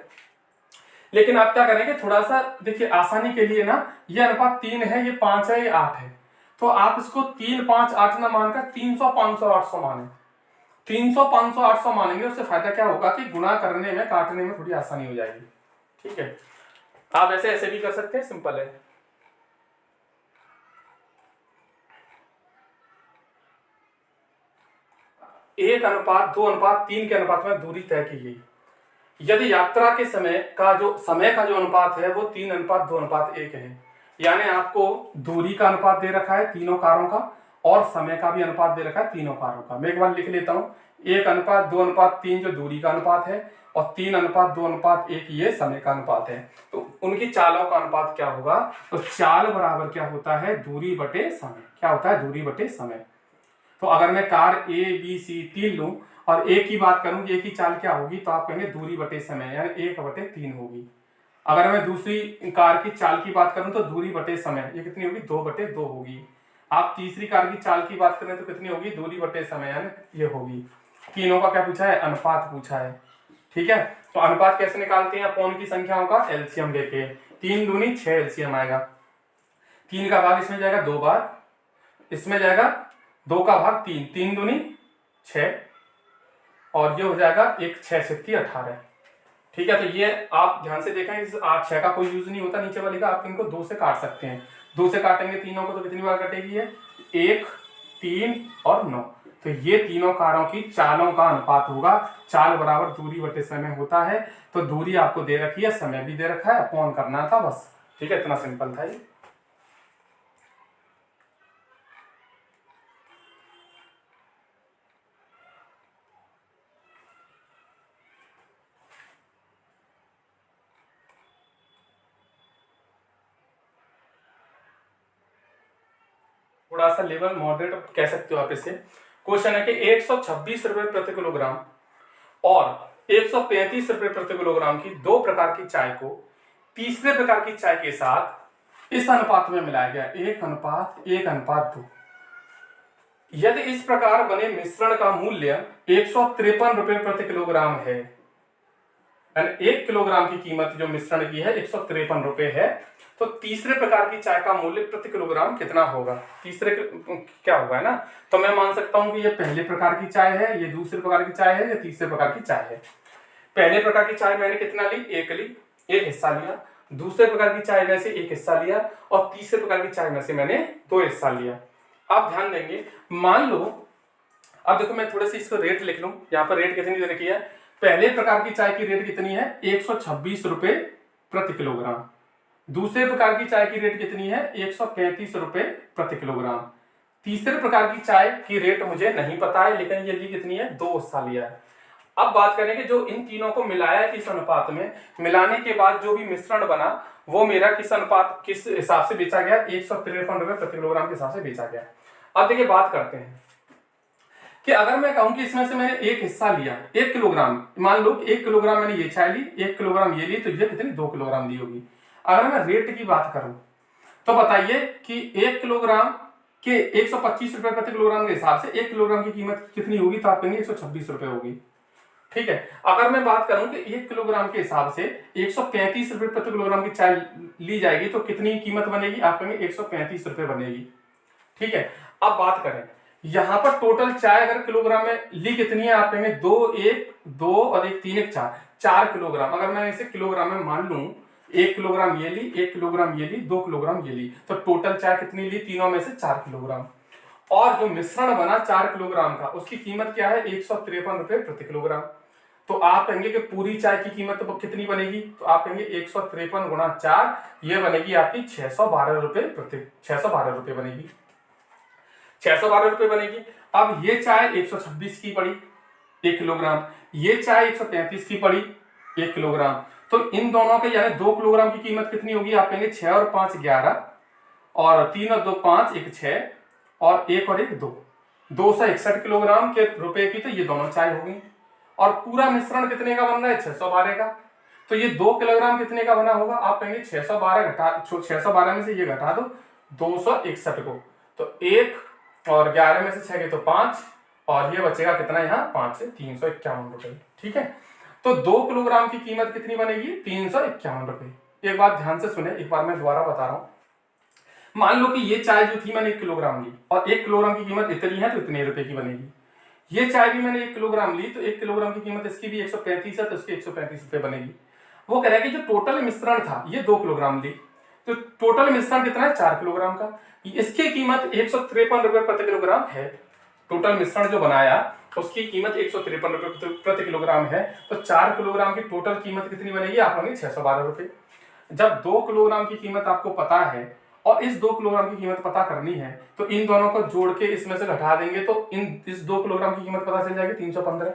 लेकिन आप क्या करेंगे थोड़ा सा देखिए आसानी के लिए ना, ये अनुपात 3 है, ये 5 है, ये 8 है, तो आप इसको 3, 5, 8 ना मानकर 300, 500, 800 माने। 300, 500, 800 मानेंगे, उससे फायदा क्या होगा कि गुणा करने में काटने में थोड़ी आसानी हो जाएगी। ठीक है, आप ऐसे भी कर सकते हैं, सिंपल है। एक अनुपात 2 अनुपात 3 के अनुपात में दूरी तय की गई। यदि यात्रा के समय का जो अनुपात है वो 3 अनुपात 2 अनुपात 1 है, यानी आपको दूरी का अनुपात दे रखा है तीनों कारों का, और समय का भी अनुपात दे रखा है तीनों कारों का। मैं एक बार लिख लेता हूँ, 1 अनुपात 2 अनुपात 3 जो दूरी का अनुपात है, और 3 अनुपात 2 अनुपात 1 ये समय का अनुपात है। तो उनकी चालों का अनुपात क्या होगा, तो चाल बराबर क्या होता है, दूरी बटे समय। क्या होता है, दूरी बटे समय। तो अगर मैं कार ए बी सी 3 लूं और एक की बात करूं कि एक की चाल क्या होगी, तो आप कहेंगे दूरी बटे समय, यानी 1/3 होगी। अगर मैं दूसरी कार की चाल की बात करूं तो दूरी बटे समय, ये कितनी होगी, 2/2 होगी। आप तीसरी कार की चाल की बात करें तो कितनी होगी, दूरी बटे समय, यानी ये होगी। तीनों का क्या पूछा है, अनुपात पूछा है। ठीक है, तो अनुपात कैसे निकालते हैं, कौन की संख्याओं का एलसीएम लेके। 3 दूनी 6 एलसीएम आएगा, 3 का भाग इसमें जाएगा 2 बार, इसमें जाएगा 2 का भाग 3, 3 दूनी 6, और ये हो जाएगा 1 6 6 18। ठीक है, तो ये आप ध्यान से देखें, इस 8 6 का कोई यूज नहीं होता नीचे वाली का, आप इनको 2 से काट सकते हैं। 2 से काटेंगे तीनों को तो कितनी बार कटेगी है, 1 3 और 9। तो ये तीनों कारों की चालों का अनुपात होगा। चाल बराबर दूरी बटे समय होता है, तो दूरी आपको दे रखी है, समय भी दे रखा है, कौन करना था बस। ठीक है, इतना सिंपल था ये। थोड़ा सा लेवल मॉडरेट कह सकते हो आप इसे। क्वेश्चन है कि 126 रुपए प्रति किलोग्राम और 135 रुपए प्रति किलोग्राम की 2 प्रकार की चाय को तीसरे प्रकार की चाय के साथ इस अनुपात में मिलाया गया, 1:1:2। यदि इस प्रकार बने मिश्रण का मूल्य 153 रुपए प्रति किलोग्राम है, 1 किलोग्राम की कीमत जो मिश्रण की है 153 रुपए है, तो तीसरे प्रकार की चाय का मूल्य प्रति किलोग्राम कितना होगा, तीसरे क्या होगा, है ना। तो मैं मान सकता हूं कि ये पहले प्रकार की चाय है, ये दूसरे प्रकार की चाय है, ये तीसरे प्रकार की चाय है। पहले प्रकार की चाय मैंने कितना ली, 1 ली, 1 हिस्सा लिया। दूसरे प्रकार की चाय में से 1 हिस्सा लिया, और तीसरे प्रकार की चाय में से मैंने 2 हिस्सा लिया। आप ध्यान देंगे, मान लो, अब देखो मैं थोड़ा सा इसको रेट लिख लूं, यहाँ पर रेट कितनी दे रखी है, पहले प्रकार की चाय की रेट कितनी है, 126 रुपए प्रति किलोग्राम। दूसरे प्रकार की चाय की रेट कितनी है, 135 रुपए प्रति किलोग्राम। तीसरे प्रकार की चाय की रेट मुझे नहीं पता है, लेकिन ये ली कितनी है, 2 हिस्सा लिया है। अब बात करेंगे जो इन तीनों को मिलाया है किस अनुपात में, मिलाने के बाद जो भी मिश्रण बना वो मेरा किस अनुपात, किस हिसाब से बेचा गया, 153 रुपए प्रति किलोग्राम के हिसाब से बेचा गया। अब देखिए बात करते हैं कि अगर मैं कहूं कि इसमें से मैंने 1 हिस्सा लिया, 1 किलोग्राम, मान लो 1 किलोग्राम मैंने ये चाय ली, 1 किलोग्राम ये ली, तो ये कितनी 2 किलोग्राम दी होगी। अगर मैं रेट की बात करूं तो बताइए कि 1 किलोग्राम के 125 रुपए प्रति किलोग्राम के हिसाब से 1 किलोग्राम की कीमत कितनी होगी, तो आप कहेंगे 126 रुपए होगी। ठीक है। अगर मैं बात करूं कि 1 किलोग्राम के हिसाब से 135 रुपए प्रति किलोग्राम की चाय ली जाएगी तो कितनी कीमत बनेगी, आप कहेंगे 135 रुपए बनेगी। ठीक है। अब बात करें यहां पर टोटल चाय अगर किलोग्राम में ली कितनी है, आप कहेंगे 2 और 1 3 1 4 किलोग्राम। अगर मैं इसे किलोग्राम में मान लूं, 1 किलोग्राम ये ली, 1 किलोग्राम ये ली, 2 किलोग्राम ये ली, तो टोटल चाय कितनी ली, तीनों में से 4 किलोग्राम। और जो मिश्रण बना 4 किलोग्राम का, उसकी कीमत क्या है, 153 रुपए प्रति किलोग्राम। तो आप कहेंगे कि पूरी चाय की कीमत तो कितनी बनेगी, तो आप कहेंगे 153 गुणा 4, ये बनेगी आपकी 612 रुपए प्रति 612 रुपए बनेगी, 612 रुपए बनेगी। अब ये चाय 126 की पड़ी 1 किलोग्राम, ये चाय 135 की पड़ी 1 किलोग्राम। तो इन दोनों के यानी 2 किलोग्राम की कीमत कितनी होगी, आप कहेंगे 6 और 5 11, और 3 और 2 5, 1 6, और 1 और 1 2, 261 किलोग्राम के रुपए की तो ये दोनों चाय होगी। और पूरा मिश्रण कितने का बन रहा है, 612 का। तो ये 2 किलोग्राम कितने का बना होगा, आप कहेंगे 612 में से ये घटा दो 261 को, तो 1 और 11 में से 6 गए तो 5, और ये बचेगा कितना यहाँ 5 से 351 रुपए। ठीक है। तो 2 किलोग्राम की कीमत कितनी बनेगी, 351 रुपए। एक बात ध्यान से सुने, एक बार मैं दोबारा बता रहा हूं। मान लो कि ये चाय जो थी मैंने 1 किलोग्राम ली, और 1 किलोग्राम की कीमत इतनी है तो इतने रुपए की बनेगी। ये चाय भी मैंने 1 किलोग्राम ली, तो 1 किलोग्राम की कीमत इसकी भी 135 है, तो इसकी 135 रुपए बनेगी। वो कह रहा है कि जो टोटल मिश्रण था ये 2 किलोग्राम ली, तो टोटल मिश्रण कितना है, 4 किलोग्राम का। इसकी कीमत 153 रुपए प्रति किलोग्राम है। टोटल मिश्रण जो बनाया उसकी कीमत 153 रुपए प्रति किलोग्राम है। तो 4 किलोग्राम की टोटल कीमत कितनी बनेगी, आप बनेगी 612 रुपए। जब 2 किलोग्राम की कीमत आपको पता है और इस 2 किलोग्राम की कीमत पता करनी है, तो इन दोनों को जोड़ के इसमें से घटा देंगे तो इस 2 किलोग्राम की कीमत पता चल जाएगी 315।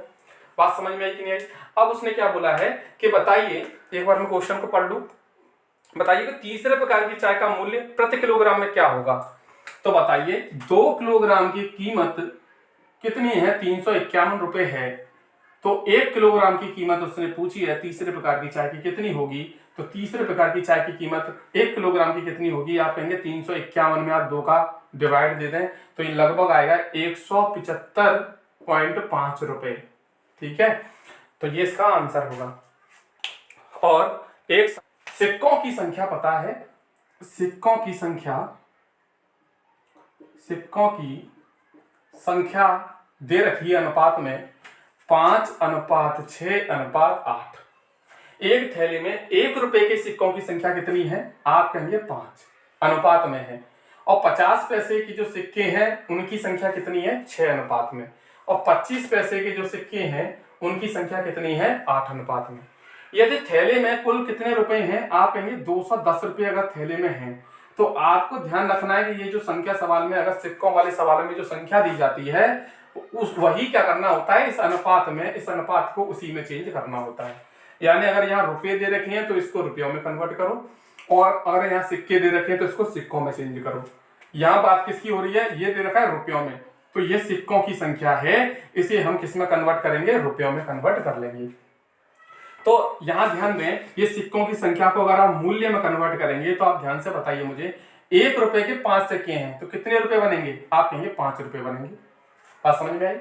बात समझ में आई कि नहीं आई। अब उसने क्या बोला है कि बताइए, एक बार मैं क्वेश्चन को पढ़ लूं, बताइए कि तीसरे प्रकार की चाय का मूल्य प्रति किलोग्राम में क्या होगा। तो बताइए 2 किलोग्राम की कीमत कितनी है, 351 रुपए है। तो 1 किलोग्राम की कीमत उसने पूछी है तीसरे प्रकार की चाय की कितनी होगी, तो तीसरे प्रकार की चाय की कीमत 1 किलोग्राम की कितनी होगी, आप कहेंगे 351 में आप 2 का डिवाइड दे दें तो ये लगभग आएगा 175.5 रुपए। ठीक है। तो ये इसका आंसर होगा। और एक सिक्कों की संख्या पता है, सिक्कों की संख्या दे रखी है अनुपात में 5:6:8। एक थैली में 1 रुपए के सिक्कों की संख्या कितनी है, आप कहेंगे 5 अनुपात में है। और 50 पैसे की जो सिक्के हैं उनकी संख्या कितनी है, 6 अनुपात में। और 25 पैसे के जो सिक्के हैं उनकी संख्या कितनी है, 8 अनुपात में। यदि थैले में कुल कितने रुपए हैं, आप कहेंगे 210 रुपए अगर थैले में हैं, तो आपको ध्यान रखना है कि ये जो संख्या सवाल में, अगर सिक्कों वाले सवाल में जो संख्या दी जाती है उस वही क्या करना होता है, इस अनुपात को उसी में चेंज करना होता है। यानी अगर यहाँ रुपए दे रखे हैं तो इसको रुपयों में कन्वर्ट करो, और अगर यहाँ सिक्के दे रखे हैं तो इसको सिक्कों में चेंज करो। यहाँ बात किसकी हो रही है, ये दे रखा है रुपयों में, तो ये सिक्कों की संख्या है, इसे हम किस में कन्वर्ट करेंगे, रुपयों में कन्वर्ट कर लेंगे। तो यहां ध्यान दें, ये सिक्कों की संख्या को अगर आप मूल्य में कन्वर्ट करेंगे तो आप ध्यान से बताइए मुझे, 1 रुपए के 5 सिक्के हैं तो कितने रुपए बनेंगे, आप कहेंगे 5 रुपए बनेंगे। बात समझ में आई।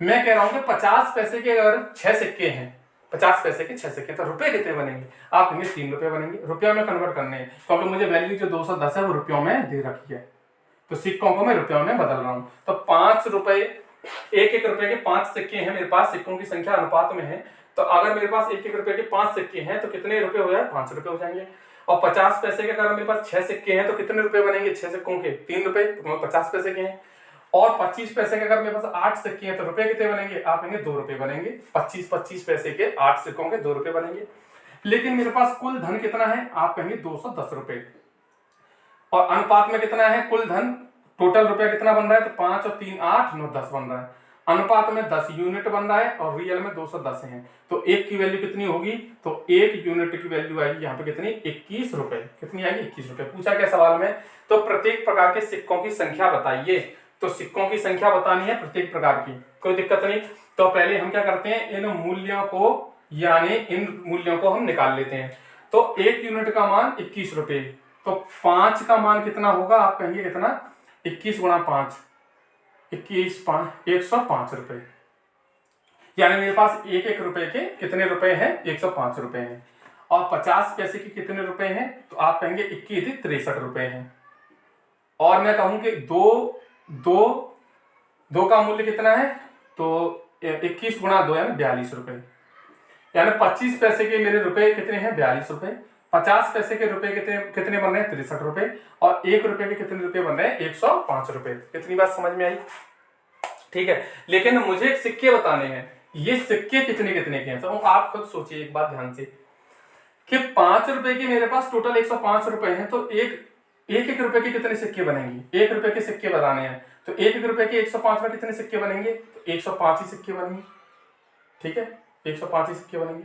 मैं कह रहा हूं कि 50 पैसे के अगर 6 सिक्के हैं, 50 पैसे के 6 सिक्के, तो रुपए कितने बनेंगे, आप कहेंगे 3 रुपए बनेंगे। रुपयों में कन्वर्ट करने हैं क्योंकि मुझे वैल्यू जो 210 है वो रुपयों में दे रखी है, तो सिक्कों को मैं रुपयों में बदल रहा हूं। तो 5 रुपए, 1 रुपए के 5 सिक्के हैं मेरे पास, सिक्कों की संख्या अनुपात में है। तो अगर मेरे पास 1 रुपए के 5 सिक्के हैं तो कितने रुपए हो जाए, 5 रुपए हो जाएंगे। और 50 पैसे के अगर मेरे पास 6 सिक्के हैं तो कितने रुपए बनेंगे, 6 सिक्कों के 3 रुपए, तो 50 पैसे के हैं। और 25 पैसे के अगर मेरे पास 8 सिक्के हैं तो रुपए कितने बनेंगे, आप कहेंगे 2 रुपए बनेंगे। 25 पैसे के 8 सिक्कों के 2 रुपए बनेंगे। लेकिन मेरे पास कुल धन कितना है, आप कहेंगे 210 रुपए। और अनुपात में कितना है कुल धन, टोटल रुपया कितना बन रहा है, तो 5 और 3 8 9 10 बन रहा है। अनुपात में 10 यूनिट बन रहा है और रियल में 210 है, तो 1 की वैल्यू कितनी होगी, तो 1 यूनिट की वैल्यू आएगी यहाँ पे कितनी, 21 रुपए। कितनी आएगी, 21 रुपए। पूछा क्या सवाल में, तो प्रत्येक प्रकार के सिक्कों की संख्या बताइए। तो सिक्कों की संख्या बतानी है प्रत्येक प्रकार की, कोई दिक्कत नहीं। तो पहले हम क्या करते हैं, इन मूल्यों को हम निकाल लेते हैं। तो 1 यूनिट का मान 21 रुपए, तो 5 का मान कितना होगा, आप कहेंगे कितना, 21 गुणा 5, 21 5 105 रुपए। यानी मेरे पास एक एक रुपए के कितने रुपए हैं, 105 रुपए हैं। और 50 पैसे के कितने रुपए हैं, तो आप कहेंगे 21 63 रुपए हैं। और मैं कहूं कि दो का मूल्य कितना है, तो 21 गुणा 2 यानी 42 रुपए। यानी 25 पैसे के मेरे रुपए कितने हैं, 42 रुपए। 50 पैसे के रुपए कितने बन रहे हैं, 63 रुपए। और 1 रुपए के कितने रुपए बन रहे हैं, 105 रुपए। कितनी बात समझ में आई? ठीक है, लेकिन मुझे सिक्के बताने हैं। ये सिक्के कितने कितने के हैं, तो आप खुद सोचिए एक बात ध्यान से कि 5 रुपए के मेरे पास टोटल 105 रुपए हैं, तो एक रुपए के कितने सिक्के बनेंगे, 1 रुपए के सिक्के बनाने हैं। तो 1 रुपए के 105 में कितने सिक्के बनेंगे, तो 105 ही सिक्के बनेंगे। ठीक है, 105 ही सिक्के बनेंगे।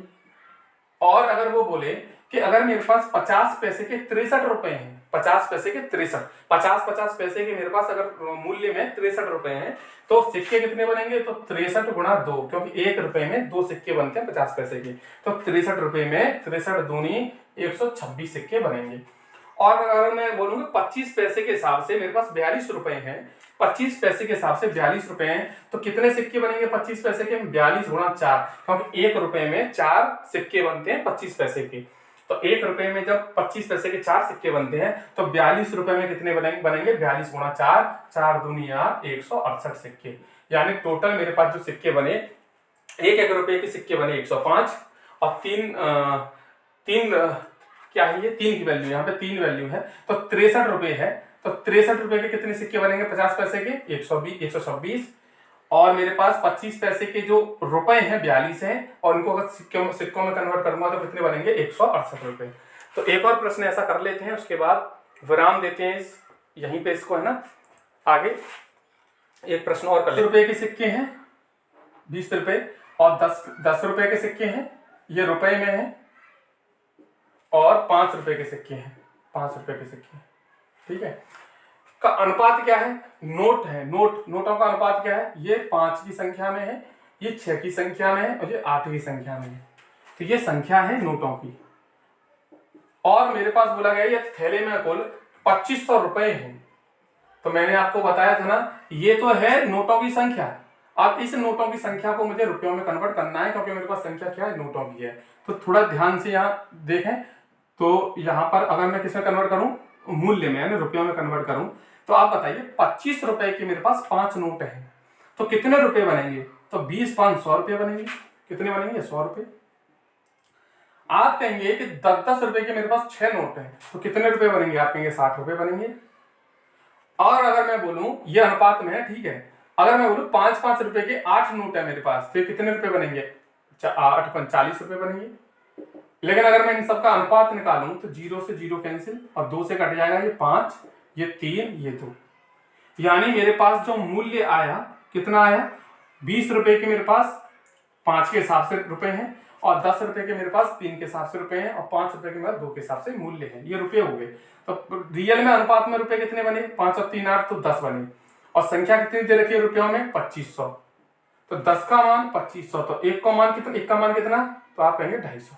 और अगर वो बोले कि अगर मेरे पास 50 पैसे के 63 रुपए हैं, 50 पैसे के 63, 50 पैसे के मेरे पास अगर मूल्य में 63 रुपए हैं, तो सिक्के कितने बनेंगे, तो 63 गुणा 2, क्योंकि 1 रुपए में 2 सिक्के बनते हैं 50 पैसे के। तो 63 रुपए में 63 दूनी 126 सिक्के बनेंगे। और अगर मैं बोलूंगा 25 पैसे के हिसाब से मेरे पास 42 रुपए हैं, 25 पैसे के हिसाब से 42 रुपए हैं, तो कितने सिक्के बनेंगे 25 पैसे के, 42 गुणा 4, क्योंकि 1 रुपए में 4 सिक्के बनते हैं 25 पैसे के। तो 1 रुपए में जब 25 पैसे के 4 सिक्के बनते हैं, तो 42 रुपए में कितने बनेंगे, 42 गुणा 4, 4 दूनी 8, 168 सिक्के। यानी टोटल मेरे पास जो सिक्के बने, एक रुपए के सिक्के बने 105, और तीन क्या है, ये 3 की वैल्यू, यहाँ पे 3 वैल्यू है, तो 63 रुपए है। तो 63 रुपए के कितने सिक्के बनेंगे 50 पैसे के, 126। और मेरे पास 25 पैसे के जो रुपए हैं 42 हैं, और उनको अगर सिक्कों में कन्वर्ट करूंगा तो कितने बनेंगे, 168 रुपए। तो एक और प्रश्न ऐसा कर लेते हैं, उसके बाद विराम देते हैं यहीं पे इसको, है ना। आगे एक प्रश्न और कर लेते हैं। रुपए के सिक्के हैं 20 रुपए, और 10 रुपए के सिक्के हैं, ये रुपए में है। और 5 रुपए के सिक्के हैं, 5 रुपए के सिक्के। ठीक है, का अनुपात क्या है, नोट है, नोटों का अनुपात क्या है, ये 5 की संख्या में है, ये 6 की संख्या में है, और ये 8 की संख्या में है। तो ये संख्या है नोटों की। और मेरे पास बोला गया ये थैले में कुल 2500 रुपए हैं। तो मैंने आपको बताया था ना, ये तो है नोटों की संख्या। अब इस नोटों की संख्या को मुझे रुपयों में कन्वर्ट करना है, क्योंकि मेरे पास संख्या क्या है, नोटों की है। तो थोड़ा ध्यान से यहाँ देखें, तो यहाँ पर अगर मैं किसमें कन्वर्ट करूं, मूल्य में, यानी रुपयों में कन्वर्ट करूं, तो आप बताइए 25 रुपए के मेरे पास 5 नोट हैं, तो कितने रुपए बनेंगे, तो 20 5 100 रुपए बनेंगे। कितने बनेंगे, 100 रुपए। आप कहेंगे कि 10 रुपए के मेरे पास 6 नोट हैं, तो कितने रुपए बनेंगे, आप कहेंगे 60 रुपए बनेंगे। और अगर मैं बोलूं, ये अनुपात में है, ठीक है, अगर मैं बोलूं 5 रुपए के 8 नोट है मेरे पास, तो कितने रुपए बनेंगे, 8 5 40 रुपए बनेंगे। लेकिन अगर मैं इन सबका अनुपात निकालूं, तो 0 से 0 कैंसिल, और 2 से कट जाएगा ये 5, ये 3, ये 2। यानी मेरे पास जो मूल्य आया, कितना आया, 20 रुपए के मेरे पास 5 के हिसाब से रुपए हैं, और 10 रुपए के मेरे पास 3 के हिसाब से रुपए हैं, और 5 रुपए के मेरे पास 2 के हिसाब से मूल्य है। ये रुपए हो गए। तो रियल में अनुपात में रुपए कितने बने, 5 और 3 8, तो 10 बने। और संख्या कितनी दे रखी है रुपयों में, 2500। तो 10 का मान 2500, तो 1 का मान कितना, तो आप कहेंगे 250।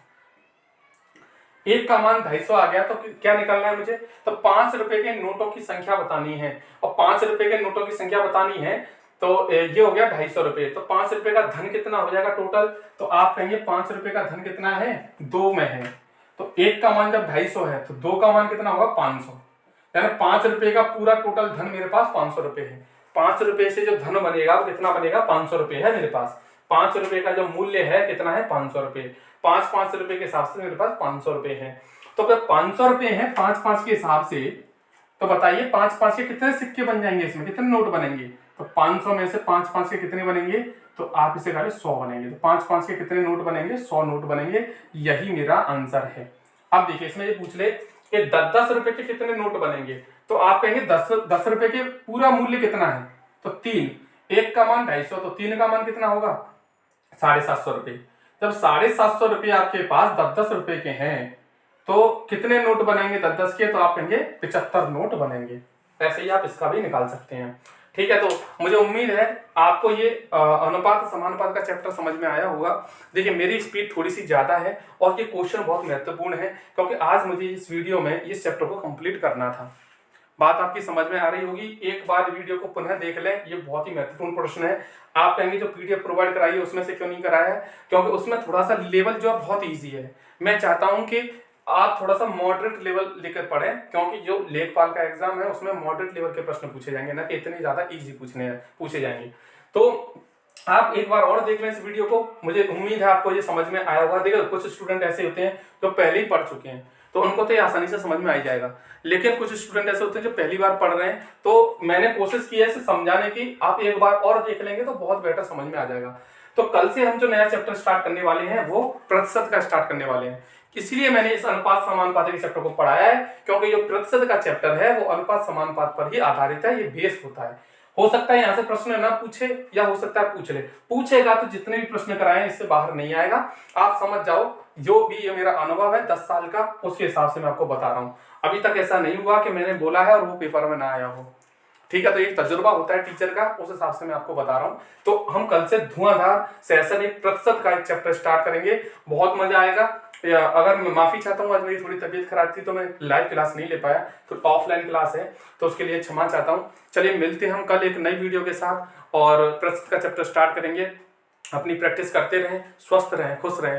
1 का मान 250 आ गया, तो क्या निकालना है मुझे, तो 5 रुपए के नोटों की संख्या बतानी है। और 5 रुपए के नोटों की संख्या बतानी है, तो ये हो गया 250 रुपए। तो 5 रुपए का धन कितना हो जाएगा टोटल, तो आप कहेंगे 5 रुपए का धन कितना है, 2 में है। तो 1 का मान जब 250 है, तो 2 का मान कितना होगा, 500। यानी 5 रुपए का पूरा टोटल धन मेरे पास 500 रुपए है। 5 रुपए से जो धन बनेगा वो कितना बनेगा, 500 रुपए है मेरे पास। 5 रुपए का जो मूल्य है कितना है, 500 रुपए। 5 रुपए के हिसाब से मेरे पास 500 रुपए है। तो अगर 500 रुपए है 5 के हिसाब से, तो बताइए 5 के कितने सिक्के बन जाएंगे, इसमें कितने नोट बनेंगे, तो 500 में से 5 के कितने बनेंगे, तो आप इसे करें 100 बनेंगे। तो 5 के कितने नोट बनेंगे, 100 नोट बनेंगे। यही मेरा आंसर है। अब देखिए इसमें ये पूछ ले कि 10 रुपए के कितने नोट बनेंगे, तो आप कहेंगे 10 रुपए के पूरा मूल्य कितना है, तो 3। 1 का मान 250, तो 3 का मान कितना होगा, 750 रुपए। जब 750 रुपए आपके पास 10 रुपए के हैं, तो कितने नोट बनेंगे 10 के, तो आप कहेंगे 75 नोट बनेंगे। ऐसे ही आप इसका भी निकाल सकते हैं। ठीक है, तो मुझे उम्मीद है आपको ये अनुपात समानुपात का चैप्टर समझ में आया होगा। देखिए मेरी स्पीड थोड़ी सी ज़्यादा है, और ये क्वेश्चन बहुत महत्वपूर्ण है, क्योंकि आज मुझे इस वीडियो में इस चैप्टर को कंप्लीट करना था। बात आपकी समझ में आ रही होगी। एक बार वीडियो को पुनः देख लें, ये बहुत ही महत्वपूर्ण प्रश्न है। आप कहेंगे जो पीडीएफ प्रोवाइड कराई है उसमें से क्यों नहीं कराया है, क्योंकि उसमें थोड़ा सा लेवल जो है बहुत ईजी है। मैं चाहता हूं कि आप थोड़ा सा मॉडरेट लेवल लेकर पढ़ें, क्योंकि जो लेखपाल का एग्जाम है उसमें मॉडरेट लेवल के प्रश्न पूछे जाएंगे, ना कि इतने ज्यादा इजी पूछे जाएंगे। तो आप एक बार और देख लें इस वीडियो को, मुझे उम्मीद है आपको ये समझ में आया होगा। देखो कुछ स्टूडेंट ऐसे होते हैं जो पहले ही पढ़ चुके हैं तो उनको तो ये आसानी से समझ में आ जाएगा, लेकिन कुछ स्टूडेंट ऐसे होते हैं जो पहली बार पढ़ रहे हैं। तो मैंने कोशिश की है इसे समझाने की, आप एक बार और देख लेंगे तो बहुत बेटर समझ में आ जाएगा। तो कल से हम जो नया चैप्टर स्टार्ट करने वाले हैं वो प्रतिशत का स्टार्ट करने वाले हैं, इसलिए मैंने इस अनुपात समानुपात के चैप्टर को पढ़ाया है, क्योंकि जो प्रतिशत का चैप्टर है वो अनुपात समानुपात पर ही आधारित है, ये बेस होता है। हो सकता है यहाँ से प्रश्न ना पूछे या हो सकता है पूछ ले, पूछेगा तो जितने भी प्रश्न कराए इससे बाहर नहीं आएगा। आप समझ जाओ, जो भी ये मेरा अनुभव है 10 साल का उसके हिसाब से मैं आपको बता रहा हूँ। अभी तक ऐसा नहीं हुआ कि मैंने बोला है और वो पेपर में ना आया हो, ठीक है। तो एक तजुर्बा होता है टीचर का, उस हिसाब से मैं आपको बता रहा हूँ। तो हम कल से धुआंधार सेशन एक प्रतिशत का एक चैप्टर स्टार्ट करेंगे, बहुत मजा आएगा। अगर मैं माफी चाहता हूँ, आज मेरी थोड़ी तबीयत खराब थी तो मैं लाइव क्लास नहीं ले पाया, तो ऑफलाइन क्लास है तो उसके लिए क्षमा चाहता हूँ। चलिए मिलते हैं हम कल एक नई वीडियो के साथ और प्रतिशत का चैप्टर स्टार्ट करेंगे। अपनी प्रैक्टिस करते रहें, स्वस्थ रहें, खुश रहें।